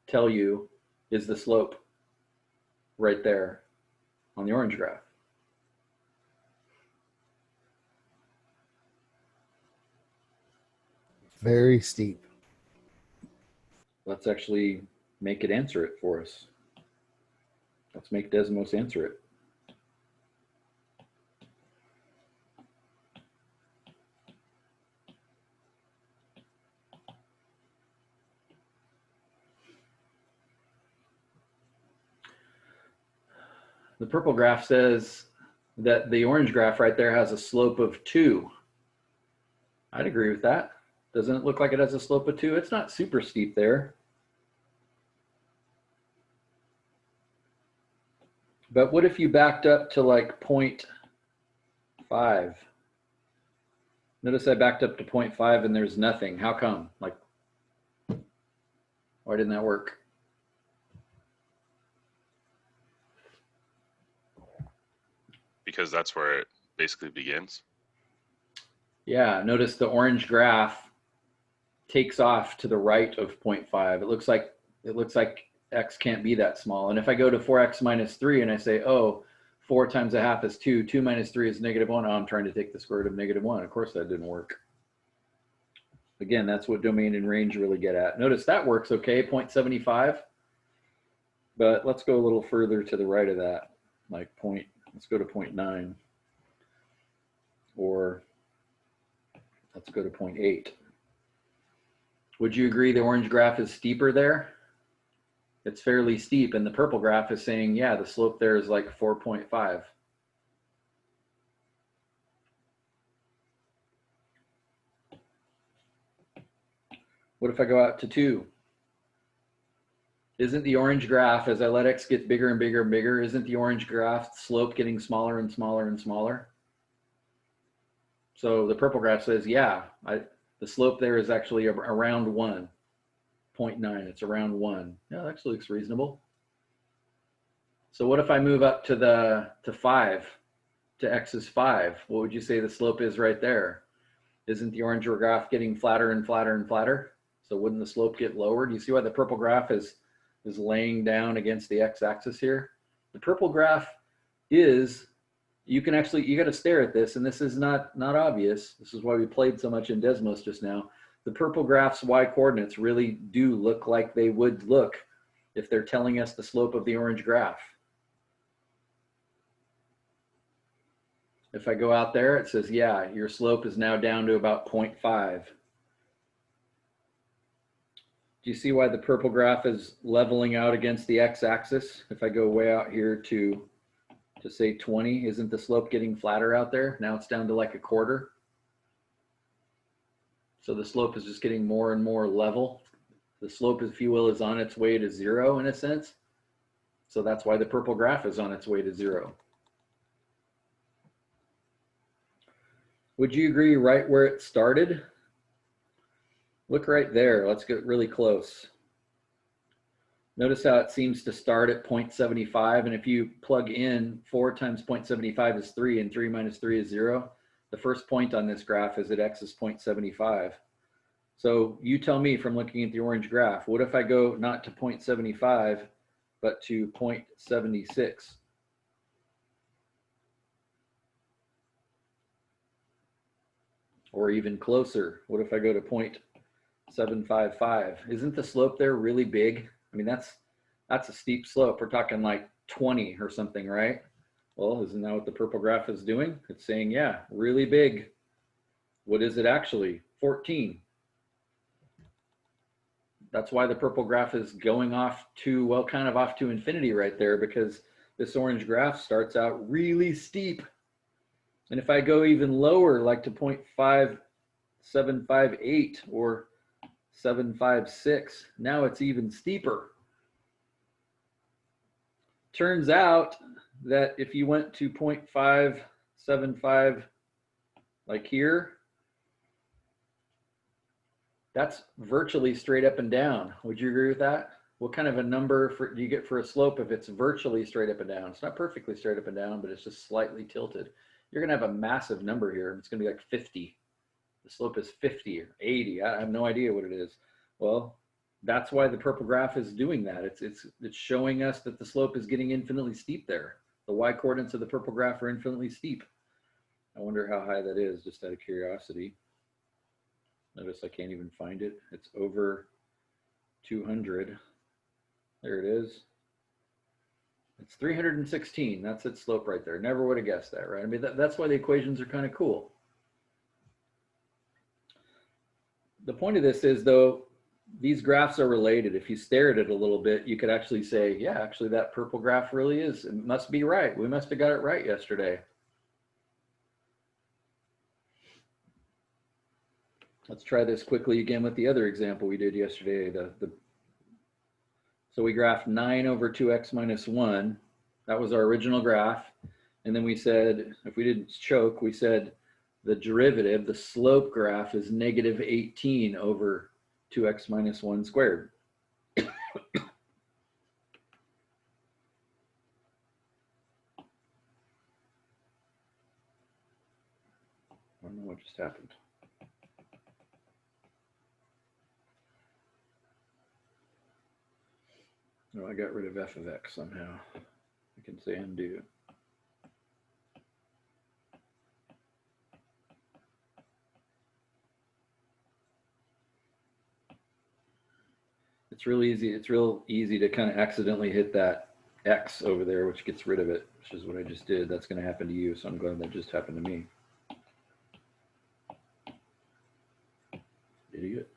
tell you is the slope right there on the orange graph? Very steep. Let's actually make it answer it for us. Let's make Desmos answer it. The purple graph says that the orange graph right there has a slope of 2. I'd agree with that. Doesn't it look like it has a slope of 2? It's not super steep there. But what if you backed up to like 0.5? Notice I backed up to 0.5 and there's nothing. How come? Like, why didn't that work? Because that's where it basically begins. Yeah, notice the orange graph takes off to the right of 0.5. It looks like x can't be that small. And if I go to 4x minus 3 and I say, oh, 4 times a half is 2, 2 minus 3 is -1. Oh, I'm trying to take the square root of -1. Of course that didn't work. Again, that's what domain and range really get at. Notice that works okay, 0.75. But let's go a little further to the right of that, like let's go to 0.9. Or let's go to 0.8. Would you agree the orange graph is steeper there? It's fairly steep, and the purple graph is saying, yeah, the slope there is like 4.5. What if I go out to 2? Isn't the orange graph, as I let x get bigger and bigger and bigger, isn't the orange graph slope getting smaller and smaller and smaller? So the purple graph says, yeah, the slope there is actually around 1. 0.9, it's around 1. Yeah, that actually looks reasonable. So what if I move up to 5, to x is 5? What would you say the slope is right there? Isn't the orange graph getting flatter and flatter and flatter? So wouldn't the slope get lower? Do you see why the purple graph is laying down against the x-axis here? The purple graph is, you got to stare at this, and this is not obvious. This is why we played so much in Desmos just now. The purple graph's y coordinates really do look like they would look if they're telling us the slope of the orange graph. If I go out there, it says, yeah, your slope is now down to about 0.5. Do you see why the purple graph is leveling out against the x-axis? If I go way out here to say 20, isn't the slope getting flatter out there? Now it's down to like 1/4. So the slope is just getting more and more level. The slope, if you will, is on its way to 0 in a sense. So that's why the purple graph is on its way to 0. Would you agree right where it started? Look right there. Let's get really close. Notice how it seems to start at 0.75. And if you plug in 4 times 0.75 is 3, and 3 minus 3 is 0. The first point on this graph is that x is 0.75. So you tell me from looking at the orange graph, what if I go not to 0.75, but to 0.76? Or even closer, what if I go to 0.755? Isn't the slope there really big? I mean, that's a steep slope. We're talking like 20 or something, right? Well, isn't that what the purple graph is doing? It's saying, yeah, really big. What is it actually? 14. That's why the purple graph is going off to, well, kind of off to infinity right there, because this orange graph starts out really steep. And if I go even lower, like to 0.5758 or 756, now it's even steeper. Turns out that if you went to 0.575, like here, that's virtually straight up and down. Would you agree with that? what kind of a number do you get for a slope if it's virtually straight up and down? It's not perfectly straight up and down, but it's just slightly tilted. You're gonna have a massive number here. It's gonna be like 50. The slope is 50 or 80. I have no idea what it is. Well, that's why the purple graph is doing that. It's showing us that the slope is getting infinitely steep there. The y coordinates of the purple graph are infinitely steep. I wonder how high that is, just out of curiosity. Notice I can't even find it. It's over 200. There it is. It's 316. That's its slope right there. Never would have guessed that, right? I mean, that's why the equations are kind of cool. The point of this is, though, these graphs are related. If you stare at it a little bit, you could actually say, yeah, actually that purple graph really is, it must be right. We must have got it right yesterday. Let's try this quickly again with the other example we did yesterday. So we graphed 9 over 2x minus 1. That was our original graph. And then we said, if we didn't choke, we said the derivative, the slope graph, is negative 18 over 2x minus 1 squared. I don't know what just happened. No, I got rid of f of x somehow. I can say undo. It's real easy. It's real easy to kind of accidentally hit that x over there, which gets rid of it, which is what I just did. That's going to happen to you, so I'm glad that just happened to me. Idiot.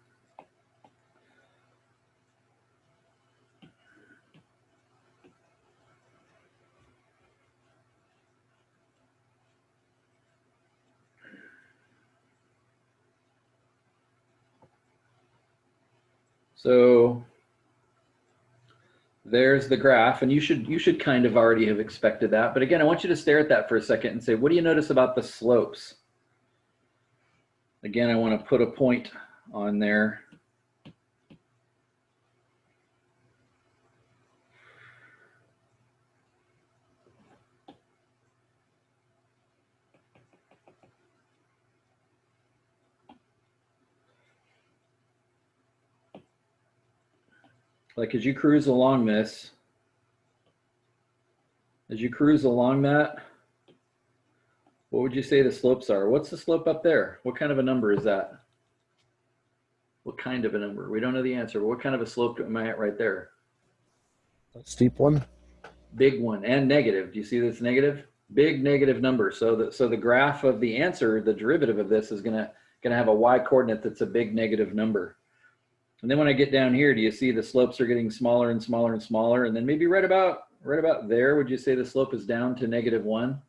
So there's the graph, and you should kind of already have expected that. But again, I want you to stare at that for a second and say, what do you notice about the slopes? Again, I want to put a point on there. Like as you cruise along this, as you cruise along that, what would you say the slopes are? What's the slope up there? What kind of a number is that? What kind of a number? We don't know the answer, but what kind of a slope am I at right there? A steep one. Big one and negative. Do you see this negative? Big negative number. So the graph of the answer, the derivative of this, is gonna have a y coordinate that's a big negative number. And then when I get down here, do you see the slopes are getting smaller and smaller and smaller? And then maybe right about there, would you say the slope is down to -1?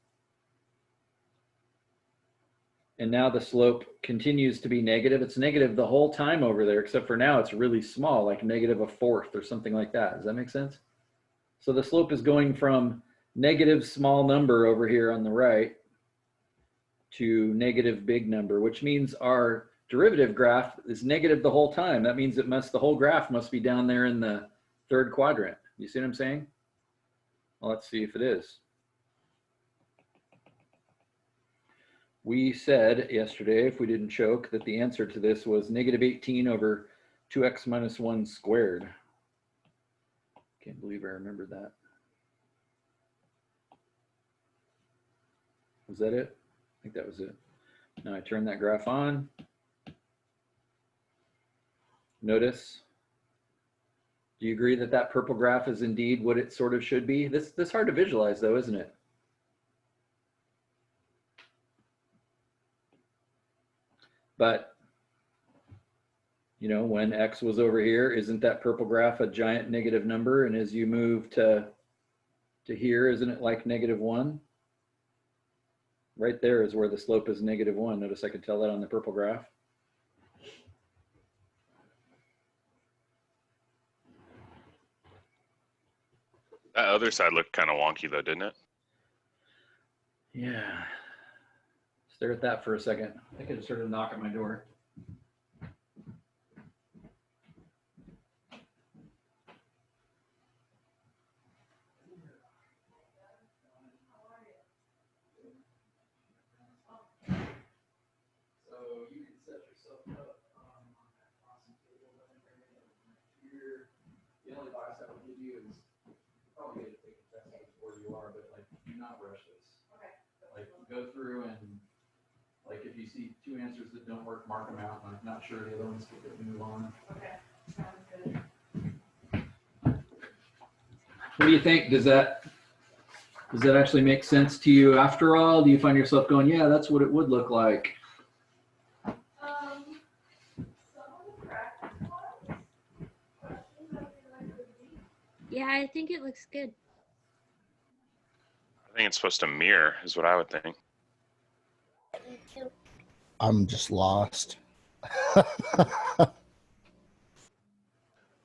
And now the slope continues to be negative. It's negative the whole time over there, except for now it's really small, like -1/4 or something like that. Does that make sense? So the slope is going from negative small number over here on the right to negative big number, which means our derivative graph is negative the whole time. That means the whole graph must be down there in the third quadrant. You see what I'm saying? Well, let's see if it is. We said yesterday, if we didn't choke, that the answer to this was -18 over 2x minus 1 squared. Can't believe I remembered that. Was that it? I think that was it. Now I turn that graph on. Notice, do you agree that that purple graph is indeed what it sort of should be? This is hard to visualize though, isn't it? But, you know, when x was over here, isn't that purple graph a giant negative number? And as you move to here, isn't it like -1? Right there is where the slope is -1. Notice I can tell that on the purple graph. That other side looked kind of wonky though, didn't it? Yeah. Stare at that for a second. I could sort of knock at my door. refresh this. Like go through and like if you see two answers that don't work, mark them out. I'm not sure the other ones, skip it and move on. What do you think? Does that actually make sense to you after all? Do you find yourself going, yeah, that's what it would look like? Yeah, I think it looks good. I think it's supposed to mirror, is what I would think. I'm just lost.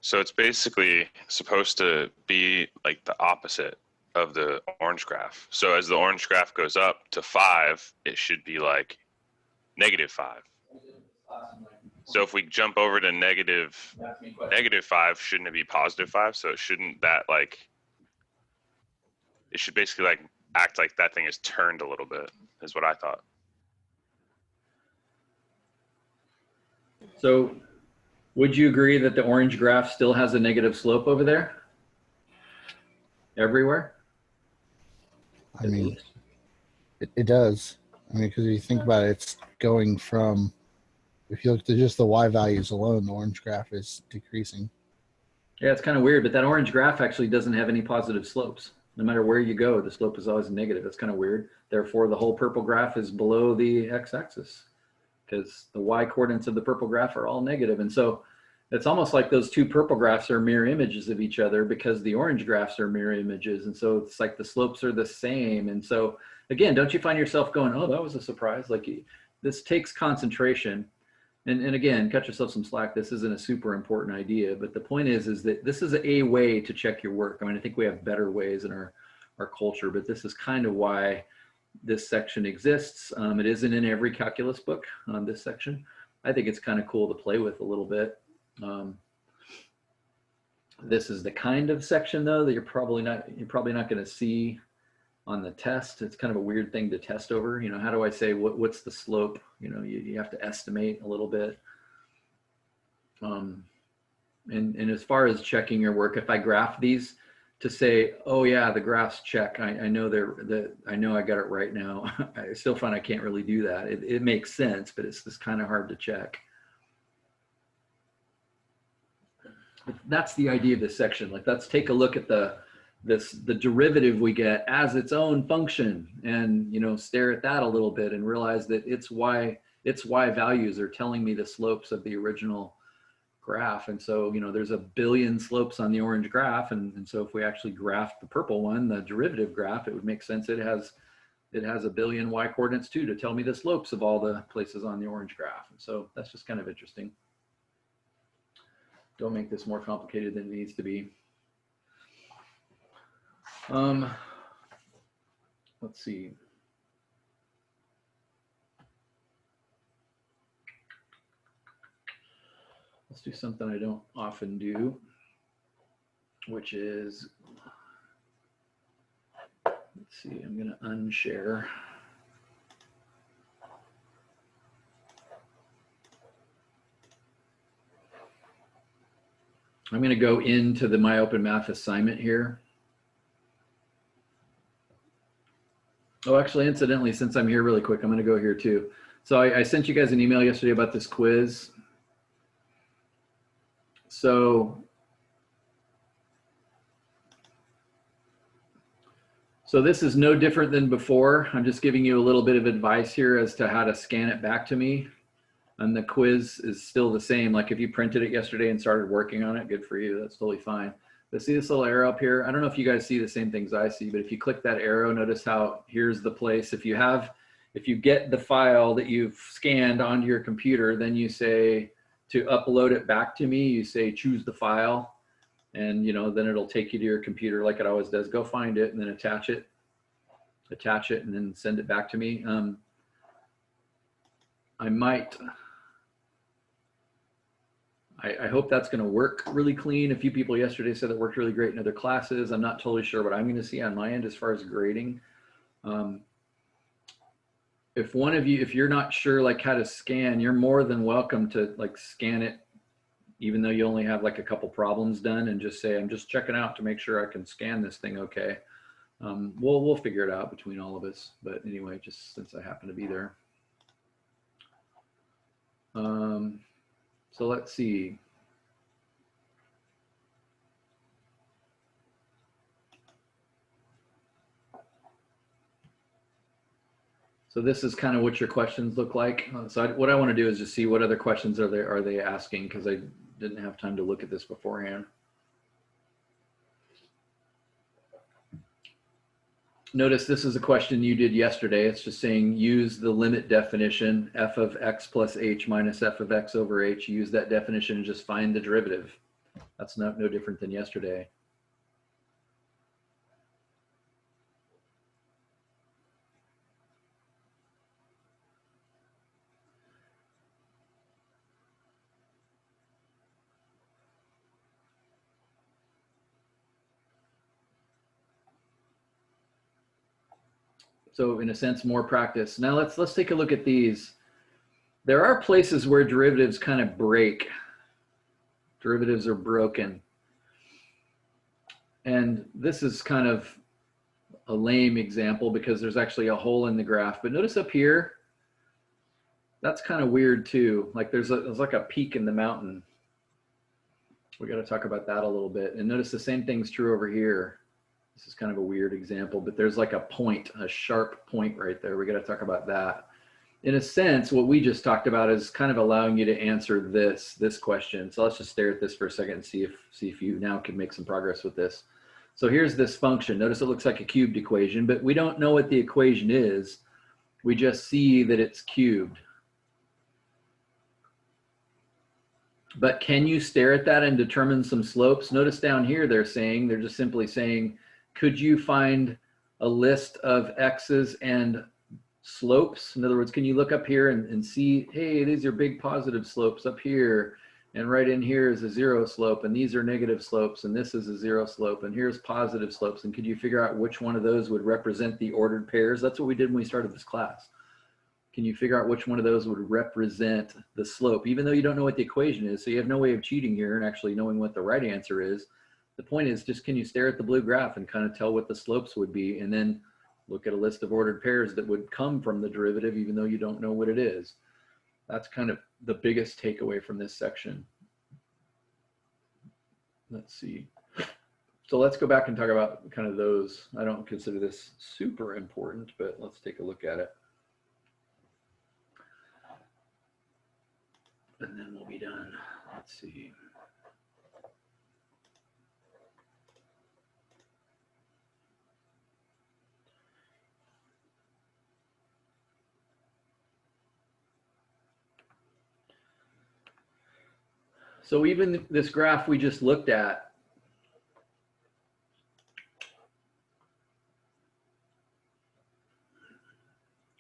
So it's basically supposed to be like the opposite of the orange graph. So as the orange graph goes up to 5, it should be like -5. So if we jump over to -5, shouldn't it be +5? So it shouldn't that like, it should basically like act like that thing is turned a little bit, is what I thought. So would you agree that the orange graph still has a negative slope over there? Everywhere? I mean, it does. I mean, because if you think about it, it's going from, if you look at just the y values alone, the orange graph is decreasing. Yeah, it's kind of weird, but that orange graph actually doesn't have any positive slopes. No matter where you go, the slope is always negative. That's kind of weird. Therefore, the whole purple graph is below the x-axis because the y coordinates of the purple graph are all negative. And so it's almost like those two purple graphs are mirror images of each other because the orange graphs are mirror images. And so it's like the slopes are the same. And so again, don't you find yourself going, oh, that was a surprise? Like this takes concentration. And again, cut yourself some slack. This isn't a super important idea, but the point is that this is a way to check your work. I mean, I think we have better ways in our culture, but this is kind of why this section exists. It isn't in every calculus book on this section. I think it's kind of cool to play with a little bit. This is the kind of section though that you're probably not going to see on the test. It's kind of a weird thing to test over. You know, how do I say what's the slope? You know, you have to estimate a little bit. And as far as checking your work, if I graph these to say, oh yeah, the graphs check, I know I know I got it right now. I still find I can't really do that. It makes sense, but it's just kind of hard to check. That's the idea of this section. Like, let's take a look at the derivative we get as its own function, and you know, stare at that a little bit and realize that its y values are telling me the slopes of the original graph. And so, you know, there's a billion slopes on the orange graph, and so if we actually graph the purple one, the derivative graph, it would make sense it has a billion y coordinates too to tell me the slopes of all the places on the orange graph. And so that's just kind of interesting. Don't make this more complicated than it needs to be. Let's see. Let's do something I don't often do, which is, let's see, I'm going to unshare. I'm going to go into the My Open Math assignment here. Oh, actually, incidentally, since I'm here really quick, I'm going to go here too. So I sent you guys an email yesterday about this quiz. So this is no different than before. I'm just giving you a little bit of advice here as to how to scan it back to me. And the quiz is still the same. Like if you printed it yesterday and started working on it, good for you. That's totally fine. But see this little arrow up here? I don't know if you guys see the same things I see, but if you click that arrow, notice how here's the place. If you get the file that you've scanned onto your computer, then you say to upload it back to me, you say choose the file, and you know, then it'll take you to your computer like it always does. Go find it and then attach it, and then send it back to me. I hope that's going to work really clean. A few people yesterday said it worked really great in other classes. I'm not totally sure what I'm going to see on my end as far as grading. If one of you, if you're not sure like how to scan, you're more than welcome to like scan it, even though you only have like a couple problems done, and just say, I'm just checking out to make sure I can scan this thing okay. We'll figure it out between all of us. But anyway, just since I happen to be there. So let's see. So this is kind of what your questions look like. What I want to do is just see what other questions are they asking, because I didn't have time to look at this beforehand. Notice this is a question you did yesterday. It's just saying use the limit definition, f of x plus h minus f of x over h. Use that definition and just find the derivative. That's no different than yesterday. So in a sense, more practice. Now let's take a look at these. There are places where derivatives kind of break. Derivatives are broken. And this is kind of a lame example because there's actually a hole in the graph. But notice up here, that's kind of weird too. Like there's like a peak in the mountain. We got to talk about that a little bit. And notice the same thing's true over here. This is kind of a weird example, but there's like a point, a sharp point right there. We got to talk about that. In a sense, what we just talked about is kind of allowing you to answer this question. So let's just stare at this for a second and see if you now can make some progress with this. So here's this function. Notice it looks like a cubed equation, but we don't know what the equation is. We just see that it's cubed. But can you stare at that and determine some slopes? Notice down here they're just simply saying, could you find a list of x's and slopes? In other words, can you look up here and see, hey, these are big positive slopes up here, and right in here is a zero slope, and these are negative slopes, and this is a zero slope, and here's positive slopes. And could you figure out which one of those would represent the ordered pairs? That's what we did when we started this class. Can you figure out which one of those would represent the slope, even though you don't know what the equation is? So you have no way of cheating here and actually knowing what the right answer is. The point is just, can you stare at the blue graph and kind of tell what the slopes would be, and then look at a list of ordered pairs that would come from the derivative, even though you don't know what it is. That's kind of the biggest takeaway from this section. Let's see. So let's go back and talk about kind of those. I don't consider this super important, but let's take a look at it. And then we'll be done. Let's see. So even this graph we just looked at,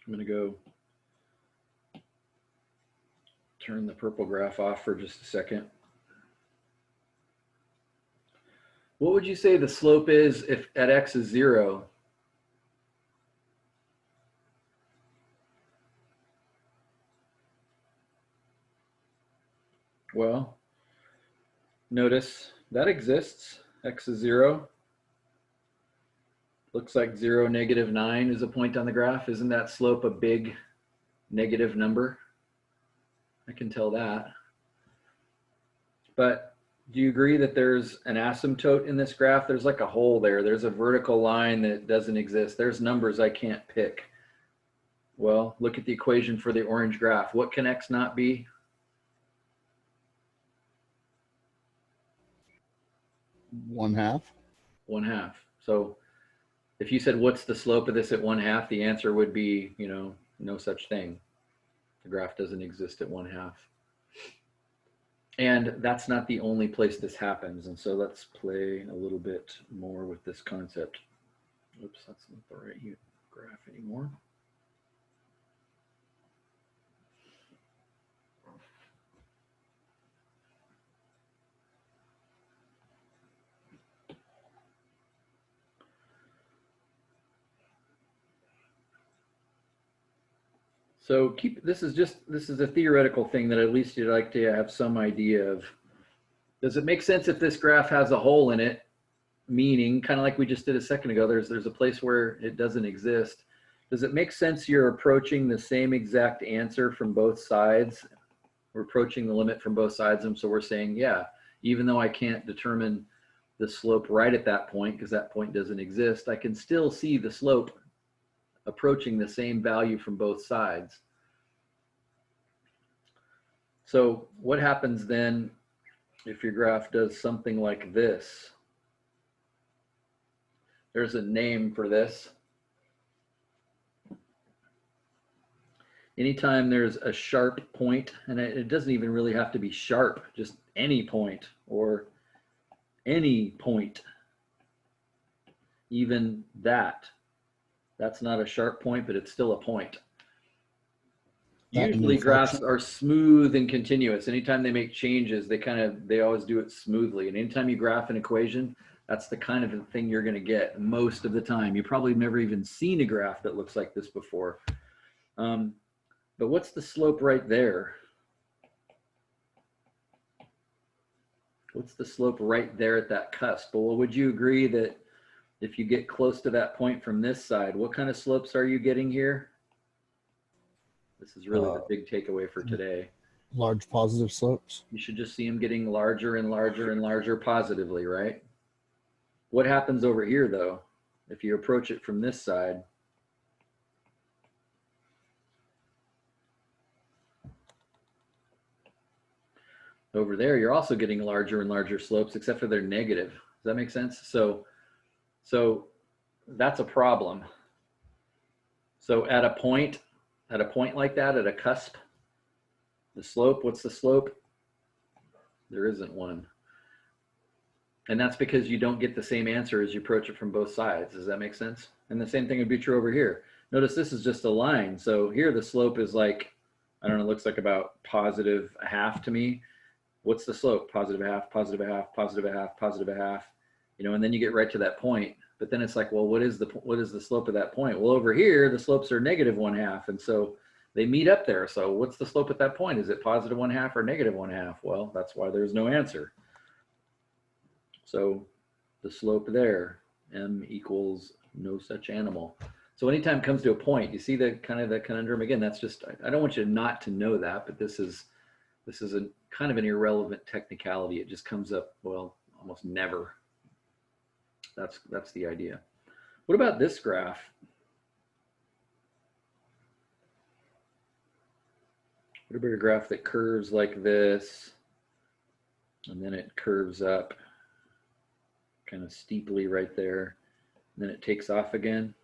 I'm going to go turn the purple graph off for just a second. What would you say the slope is if at x is 0? Well, notice that exists. X is 0. Looks like 0, -9 is a point on the graph. Isn't that slope a big negative number? I can tell that. But do you agree that there's an asymptote in this graph? There's like a hole there. There's a vertical line that doesn't exist. There's numbers I can't pick. Well, look at the equation for the orange graph. What can x not be? 1/2. 1/2. So if you said, what's the slope of this at 1/2? The answer would be, you know, no such thing. The graph doesn't exist at 1/2. And that's not the only place this happens. And so let's play a little bit more with this concept. Oops, that's not the right graph anymore. So this is a theoretical thing that at least you'd like to have some idea of. Does it make sense if this graph has a hole in it? meaning, kind of like we just did a second ago, there's a place where it doesn't exist. Does it make sense you're approaching the same exact answer from both sides? We're approaching the limit from both sides. And so we're saying, yeah, even though I can't determine the slope right at that point, because that point doesn't exist, I can still see the slope approaching the same value from both sides. So what happens then if your graph does something like this? There's a name for this. Anytime there's a sharp point, and it doesn't even really have to be sharp, just any point or any point, even that's not a sharp point, but it's still a point. Usually graphs are smooth and continuous. Anytime they make changes, they always do it smoothly. And anytime you graph an equation, that's the kind of thing you're going to get most of the time. You probably never even seen a graph that looks like this before. But what's the slope right there? What's the slope right there at that cusp? Well, would you agree that if you get close to that point from this side, what kind of slopes are you getting here? This is really the big takeaway for today. Large positive slopes. You should just see them getting larger and larger and larger positively, right? What happens over here though, if you approach it from this side? Over there, you're also getting larger and larger slopes, except for they're negative. Does that make sense? So that's a problem. So at a point like that, at a cusp, the slope, what's the slope? There isn't one. And that's because you don't get the same answer as you approach it from both sides. Does that make sense? And the same thing would be true over here. Notice this is just a line. So here the slope is like, I don't know, it looks like about positive a half to me. What's the slope? Positive a half, positive a half, positive a half, positive a half, you know, and then you get right to that point. But then it's like, well, what is the slope of that point? Well, over here, the slopes are negative 1/2. And so they meet up there. So what's the slope at that point? Is it positive 1/2 or negative 1/2? Well, that's why there's no answer. So the slope there, m equals no such animal. So anytime it comes to a point, you see the kind of the conundrum again. That's just, I don't want you not to know that, but this is a kind of an irrelevant technicality. It just comes up, well, almost never. That's the idea. What about this graph? What about a graph that curves like this, and then it curves up kind of steeply right there, and then it takes off again?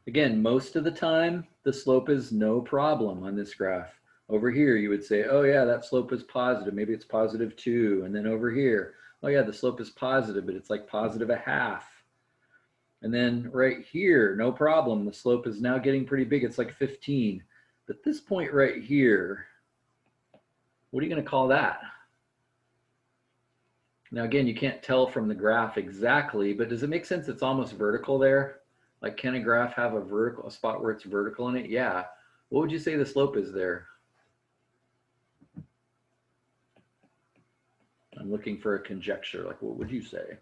Again, most of the time, the slope is no problem on this graph. Over here, you would say, oh yeah, that slope is positive. Maybe it's +2. And then over here, oh yeah, the slope is positive, but it's like positive a half. And then right here, no problem. The slope is now getting pretty big. It's like 15. But this point right here, what are you going to call that? Now, again, you can't tell from the graph exactly, but does it make sense it's almost vertical there? Like, can a graph have a spot where it's vertical in it? Yeah. What would you say the slope is there? I'm looking for a conjecture. Like, what would you say?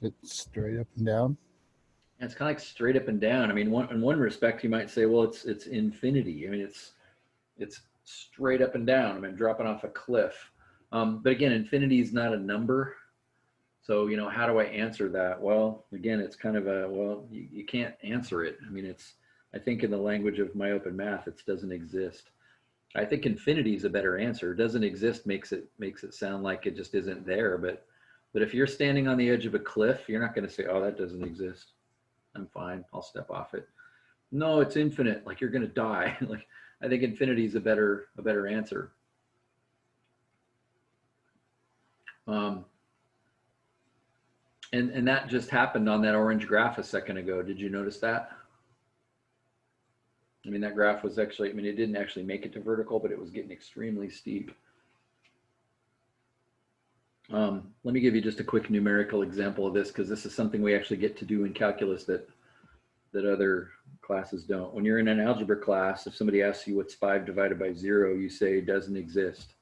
It's straight up and down. And it's kind of like straight up and down. I mean, in one respect, you might say, well, it's infinity. I mean, it's straight up and down. I mean, dropping off a cliff. But again, infinity is not a number. So, you know, how do I answer that? Well, again, it's kind of you can't answer it. I mean, I think in the language of myopen math, it doesn't exist. I think infinity is a better answer. Doesn't exist makes it sound like it just isn't there. But if you're standing on the edge of a cliff, you're not going to say, oh, that doesn't exist. I'm fine. I'll step off it. No, it's infinite. Like, you're going to die. Like, I think infinity is a better answer. And that just happened on that orange graph a second ago. Did you notice that? I mean, that graph was actually, I mean, it didn't actually make it to vertical, but it was getting extremely steep. Let me give you just a quick numerical example of this, because this is something we actually get to do in calculus that other classes don't. When you're in an algebra class, if somebody asks you what's 5 divided by 0, you say doesn't exist.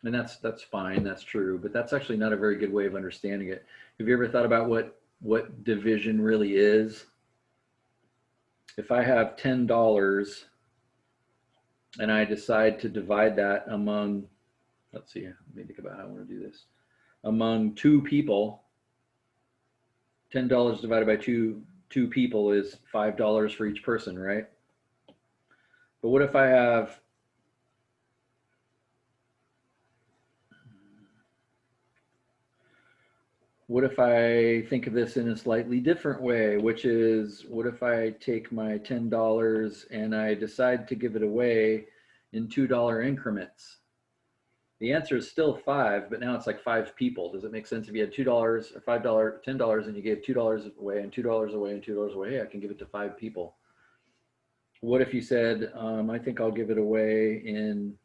And that's fine, that's true, but that's actually not a very good way of understanding it. Have you ever thought about what division really is? If I have $10 and I decide to divide that among, let's see, let me think about how I want to do this. Among two people, $10 divided by two people is $5 for each person, right? But what if I have what if I think of this in a slightly different way, which is, what if I take my $10 and I decide to give it away in $2 increments? The answer is still 5, but now it's like 5 people. Does it make sense if you had $2 or $5, $10, and you gave $2 away and $2 away and $2 away? Hey, I can give it to 5 people. What if you said, I think I'll give it away in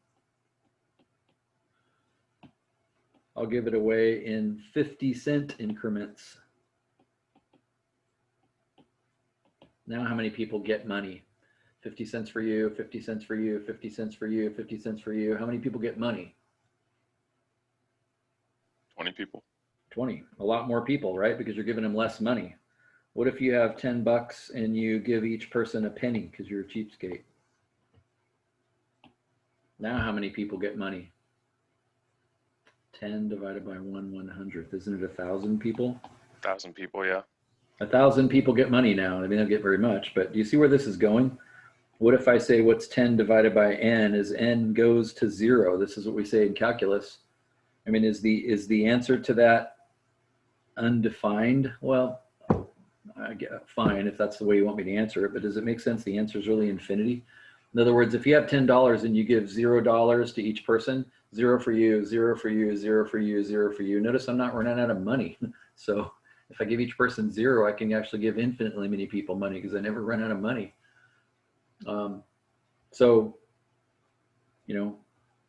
50-cent increments. Now how many people get money? 50 cents for you, 50 cents for you, 50 cents for you, 50 cents for you. How many people get money? 20 people. 20. A lot more people, right? Because you're giving them less money. What if you have $10 and you give each person a penny because you're a cheapskate? Now how many people get money? 10 divided by 1/100th. Isn't it 1,000 people? 1,000 people, yeah. 1,000 people get money now. I mean, they don't get very much, but do you see where this is going? What if I say what's 10 divided by n is n goes to 0? This is what we say in calculus. I mean, is the answer to that undefined? Well, I get fine if that's the way you want me to answer it, but does it make sense? The answer is really infinity. In other words, if you have $10 and you give $0 to each person, 0 for you, 0 for you, 0 for you, 0 for you. Notice I'm not running out of money. So if I give each person 0, I can actually give infinitely many people money because I never run out of money. So, you know,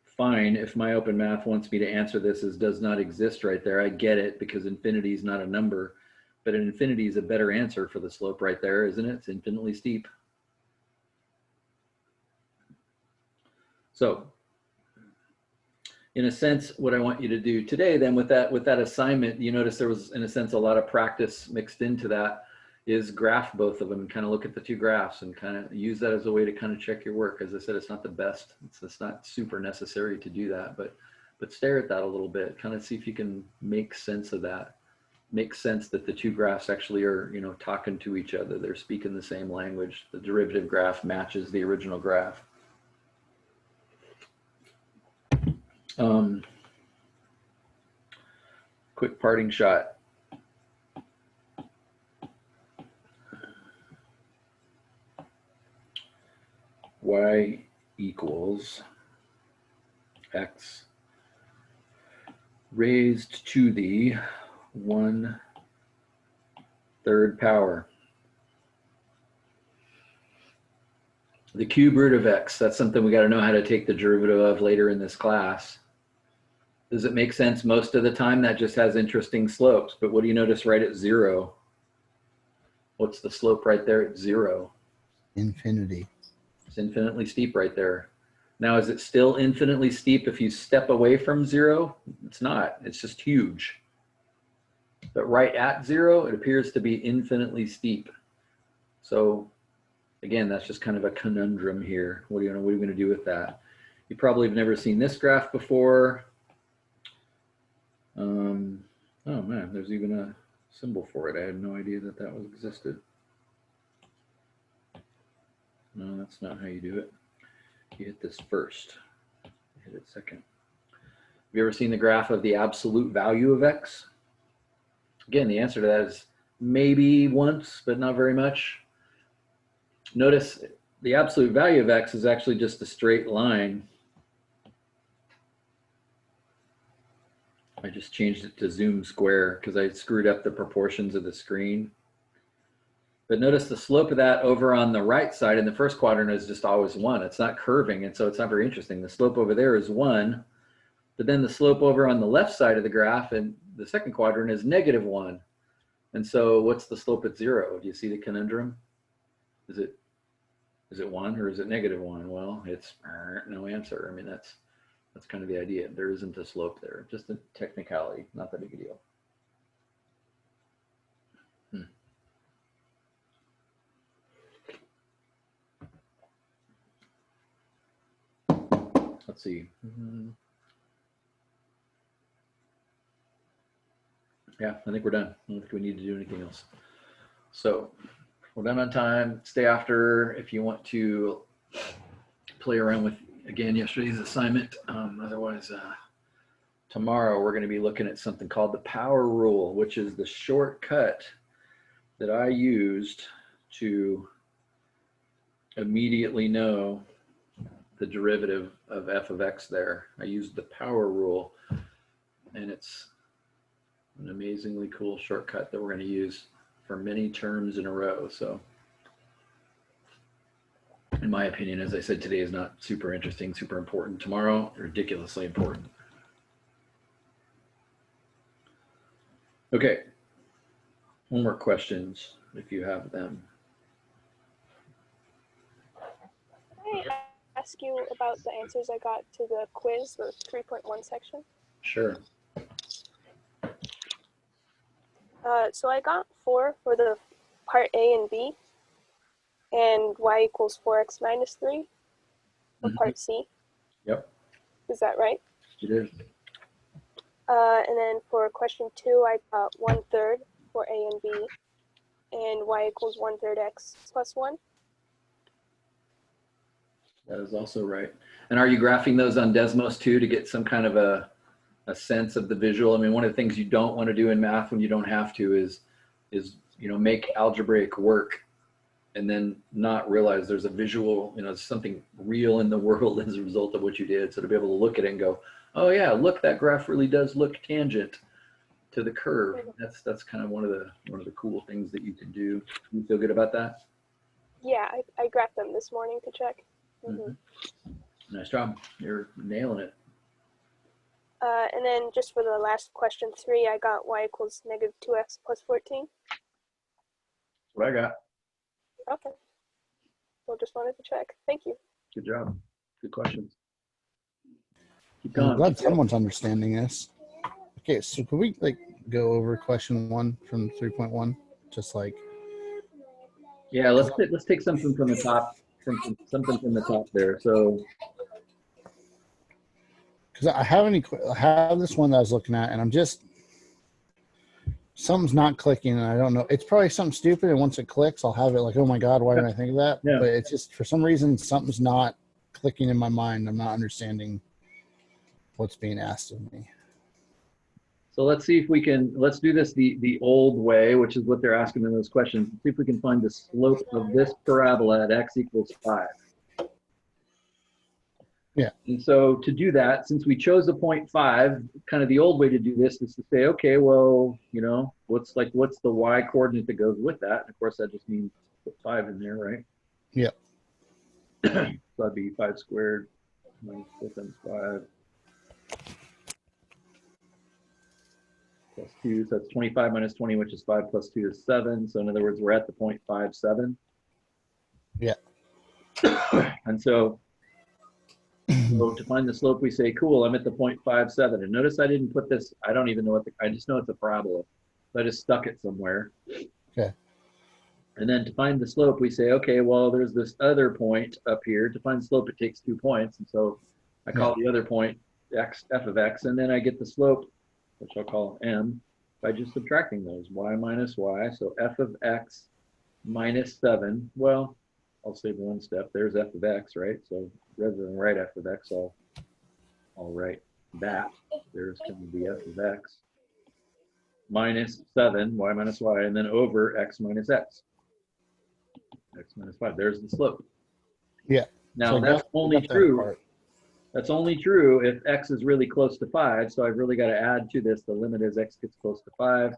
fine, if my open math wants me to answer this as does not exist right there, I get it, because infinity is not a number, but an infinity is a better answer for the slope right there, isn't it? It's infinitely steep. So in a sense, what I want you to do today then with that assignment, you notice there was in a sense a lot of practice mixed into that, is graph both of them and kind of look at the two graphs and kind of use that as a way to kind of check your work. As I said, it's not the best, it's not super necessary to do that, but stare at that a little bit, kind of see if you can make sense of that. Make sense that the two graphs actually are, you know, talking to each other. They're speaking the same language. The derivative graph matches the original graph. Quick parting shot. Y equals x raised to the 1/3 power. The cube root of x, that's something we got to know how to take the derivative of later in this class. Does it make sense? Most of the time that just has interesting slopes, but what do you notice right at 0? What's the slope right there at 0? Infinity. It's infinitely steep right there. Now, is it still infinitely steep if you step away from 0? It's not, it's just huge. But right at 0, it appears to be infinitely steep. So again, that's just kind of a conundrum here. What are you going to do with that? You probably have never seen this graph before. Oh man, there's even a symbol for it. I had no idea that that existed. No, that's not how you do it. You hit this first, hit it second. Have you ever seen the graph of the absolute value of x? Again, the answer to that is maybe once, but not very much. Notice the absolute value of x is actually just a straight line. I just changed it to zoom square because I screwed up the proportions of the screen. But notice the slope of that over on the right side in the first quadrant is just always 1. It's not curving, and so it's not very interesting. The slope over there is 1, but then the slope over on the left side of the graph in the second quadrant is -1. And so what's the slope at 0? Do you see the conundrum? Is it 1 or is it -1? Well, it's no answer. I mean, that's That's kind of the idea. There isn't a slope there, just a technicality, not that big a deal. Let's see. Yeah, I think we're done. I don't think we need to do anything else. So we're done on time. Stay after if you want to play around with, again, yesterday's assignment. Otherwise, tomorrow we're going to be looking at something called the power rule, which is the shortcut that I used to immediately know the derivative of f of x there. I used the power rule, and it's an amazingly cool shortcut that we're going to use for many terms in a row. So in my opinion, as I said, today is not super interesting, super important. Tomorrow, ridiculously important. Okay, homework questions if you have them. Can I ask you about the answers I got to the quiz, the 3.1 section? Sure. So I got 4 for the part A and B, and y equals 4x minus 3 for part C. Yep, Is that right? it is. And then for question 2, I got 1/3 for A and B, and y equals 1/3 x plus 1. That is also right. And are you graphing those on Desmos too to get some kind of a sense of the visual? I mean, one of the things you don't want to do in math when you don't have to is make algebraic work and then not realize there's a visual, something real in the world as a result of what you did. So to be able to look at it and go, oh yeah, look, that graph really does look tangent to the curve. That's kind of one of the cool things that you can do. You feel good about that? Yeah, I graphed them this morning to check. Nice job. You're nailing it. And then just for the last question 3, I got y equals negative 2x plus 14. That's what I got. Okay. Well, just wanted to check. Thank you. Good job. Good questions. Keep I'm going. glad someone's understanding this. Okay, so can we go over question 1 from 3.1? Just Yeah, let's take something from the top, something from the top there. So because I have this one that I was looking at, and I'm just something's not clicking, and I don't know. It's probably something stupid, and once it clicks, I'll have it like, oh my god, why didn't I think of that? Yeah. But it's just for some reason something's not clicking in my mind. I'm not understanding what's being asked of me. So let's see if we can, let's do this the old way, which is what they're asking in those questions. See if we can find the slope of this parabola at x equals 5. Yeah. And so to do that, since we chose a 0.5, kind of the old way to do this is to say, okay, well, what's the y coordinate that goes with that? And of course, that just means put 5 in there, right? Yeah. So that'd be 5 squared minus 4 times 5. Plus 2, so that's 25 minus 20, which is 5 plus 2 is 7. So in other words, we're at the 0.57. Yeah. And so to find the slope, we say, cool, I'm at the 0.57. And notice I didn't put this, I don't even know I just know it's a parabola. So I just stuck it somewhere. Okay. And then to find the slope, we say, okay, well, there's this other point up here. To find the slope, it takes 2 points. And so I call the other point f of x, and then I get the slope, which I'll call m, by just subtracting those, y minus y. So f of x minus 7. Well, I'll save one step. There's f of x, right? So rather than write f of x, I'll write that. There's going to be f of x minus 7, y minus y, and then over x minus x. X minus 5. There's the slope. Yeah. Now So that's only that true. part. That's only true if x is really close to 5. So I've really got to add to this. The limit as x gets close to 5.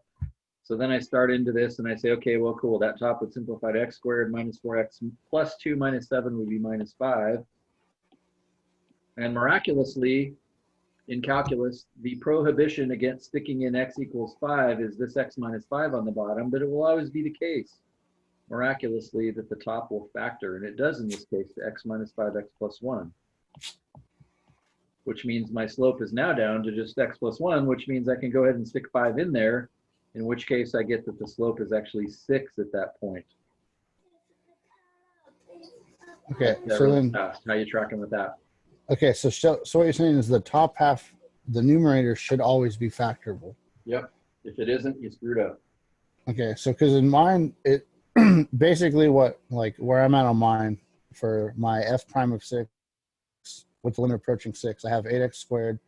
So then I start into this and I say, okay, well, cool. That top would simplify to x squared minus 4x plus 2 minus 7 would be minus 5. And miraculously, in calculus, the prohibition against sticking in x equals 5 is this x minus 5 on the bottom, but it will always be the case, miraculously, that the top will factor. And it does in this case, to x minus 5x plus 1. which means my slope is now down to just x plus 1, which means I can go ahead and stick 5 in there, in which case I get that the slope is actually 6 at that point. Okay, That so really then, fast. How you tracking with that? okay, so what you're saying is the top half, the numerator should always be factorable. Yep. If it isn't, you screwed up. Okay, so because in mine, it basically what, like where I'm at on mine for my f prime of 6 with the limit approaching 6, I have 8x squared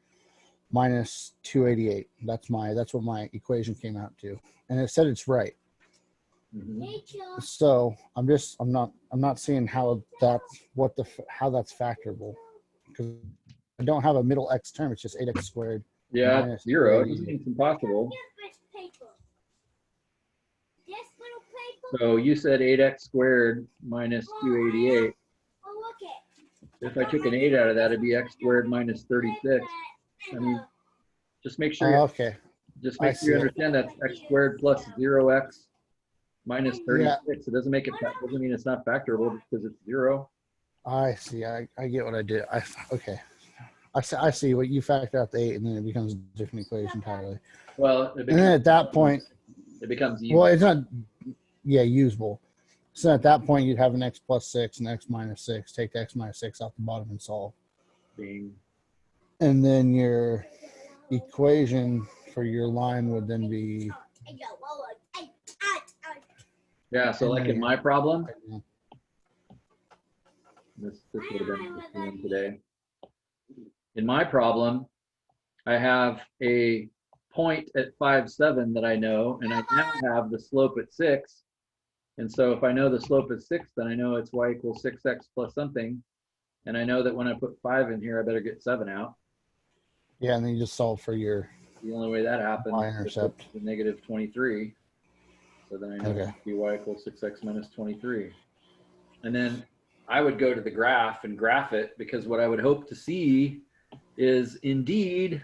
minus 288. That's what my equation came out to, and it said it's right. Mhm. So I'm not seeing how that's factorable, because I don't have a middle x term. It's just 8x squared. Yeah, Minus it's 0. It 288. doesn't mean it's impossible. So you said 8x squared minus 288. If I took an 8 out of that, it'd be x squared minus 36. I mean, just make sure Okay. just I make sure you see it. understand that's x squared plus 0x minus 36. It doesn't mean it's not factorable just because it's 0. I see. I get what I did. Okay. I see what you factor out the 8, and then it becomes a different equation entirely. Well, And then at that point, it becomes well, it's not, usable. So at that point, you'd have an x plus 6 and x minus 6. Take the x minus 6 off the bottom and solve. being And then your equation for your line would then be, yeah. So like in my problem, this would have been the same today. In my problem, I have a point at 5.7 that I know, and I now have the slope at 6. And so if I know the slope is 6, then I know it's y equals 6x plus something. And I know that when I put 5 in here, I better get 7 out. yeah, and then you just solve for your, The only way that happens Y-intercept. is the negative 23. So then I know Okay. it's y equals 6x minus 23. And then I would go to the graph and graph it, because what I would hope to see is indeed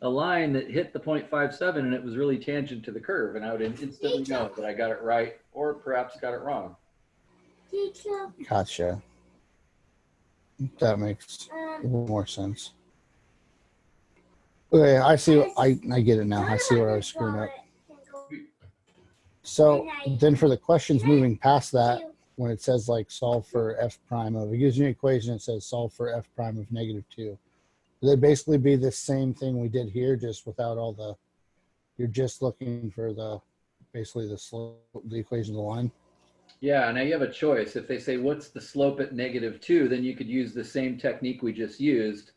a line that hit the 0.57 and it was really tangent to the curve. And I would instantly know that I got it right or perhaps got it wrong. gotcha. That makes a little more sense. Okay, I see. I get it now. I see where I was screwing up. So then for the questions moving past that, when it says like solve for f prime of, it gives you an equation that says solve for f prime of -2. Would they basically be the same thing we did here, just without all the, you're just looking for basically the slope, the equation of the line? Yeah, now you have a choice. If they say, what's the slope at -2, then you could use the same technique we just used.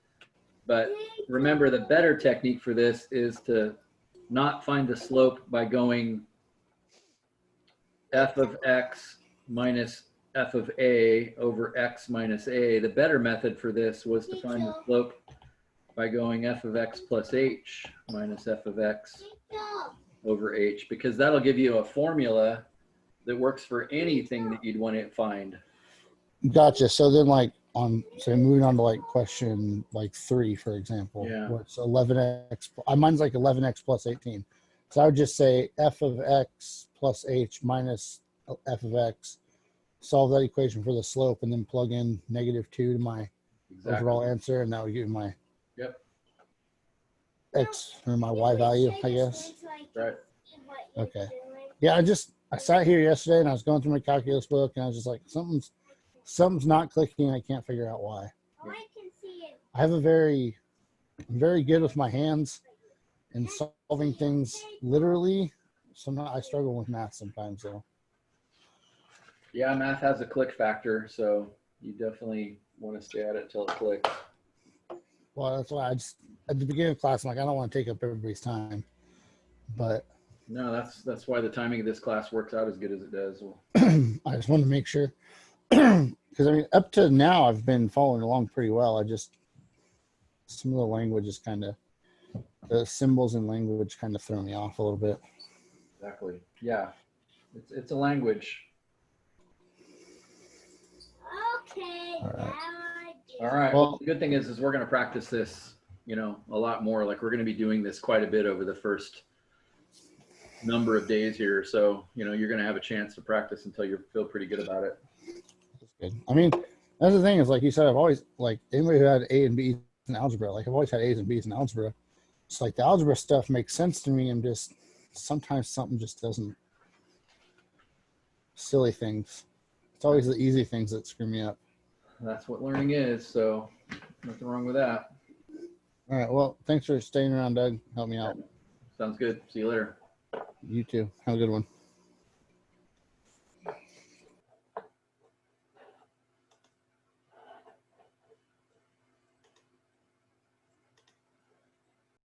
But remember, the better technique for this is to not find the slope by going f of x minus f of a over x minus a. The better method for this was to find the slope by going f of x plus h minus f of x over h, because that'll give you a formula that works for anything that you'd want to find. Gotcha. So then so moving on to like question like 3, for example. Yeah. What's 11x? Mine's like 11x plus 18. So I would just say f of x plus h minus f of x, solve that equation for the slope, and then plug in -2 to my overall answer, and that would give my x or my y value, I guess. Right. Okay. Yeah, I sat here yesterday and I was going through my calculus book, and I was just like, something's not clicking. I can't figure out why. I'm very good with my hands and solving things literally. Sometimes I struggle with math sometimes, though. Yeah, math has a click factor, so you definitely want to stay at it till it clicks. Well, that's why at the beginning of class, I'm like, I don't want to take up everybody's time, but No, that's why the timing of this class works out as good as it does. I just wanted to make sure, because I mean, up to now, I've been following along pretty well. Some of the language is the symbols and language kind of throw me off a little bit. Exactly. Yeah, it's a language. Okay. All right. All right. Well- Well, the good thing is we're going to practice this, a lot more. Like we're going to be doing this quite a bit over the first number of days here. So, you're going to have a chance to practice until you feel pretty good about it. That's good. I mean, that's the thing is, like you said, I've always, like, anybody who had A and B in algebra. Like I've always had A's and B's in algebra. It's like the algebra stuff makes sense to me. I'm just sometimes something just doesn't. Silly things. It's always the easy things that screw me up. That's what learning is. So nothing wrong with that. All right. Well, thanks for staying around, Doug. Help me out. Sounds good. See you later. You too. Have a good one.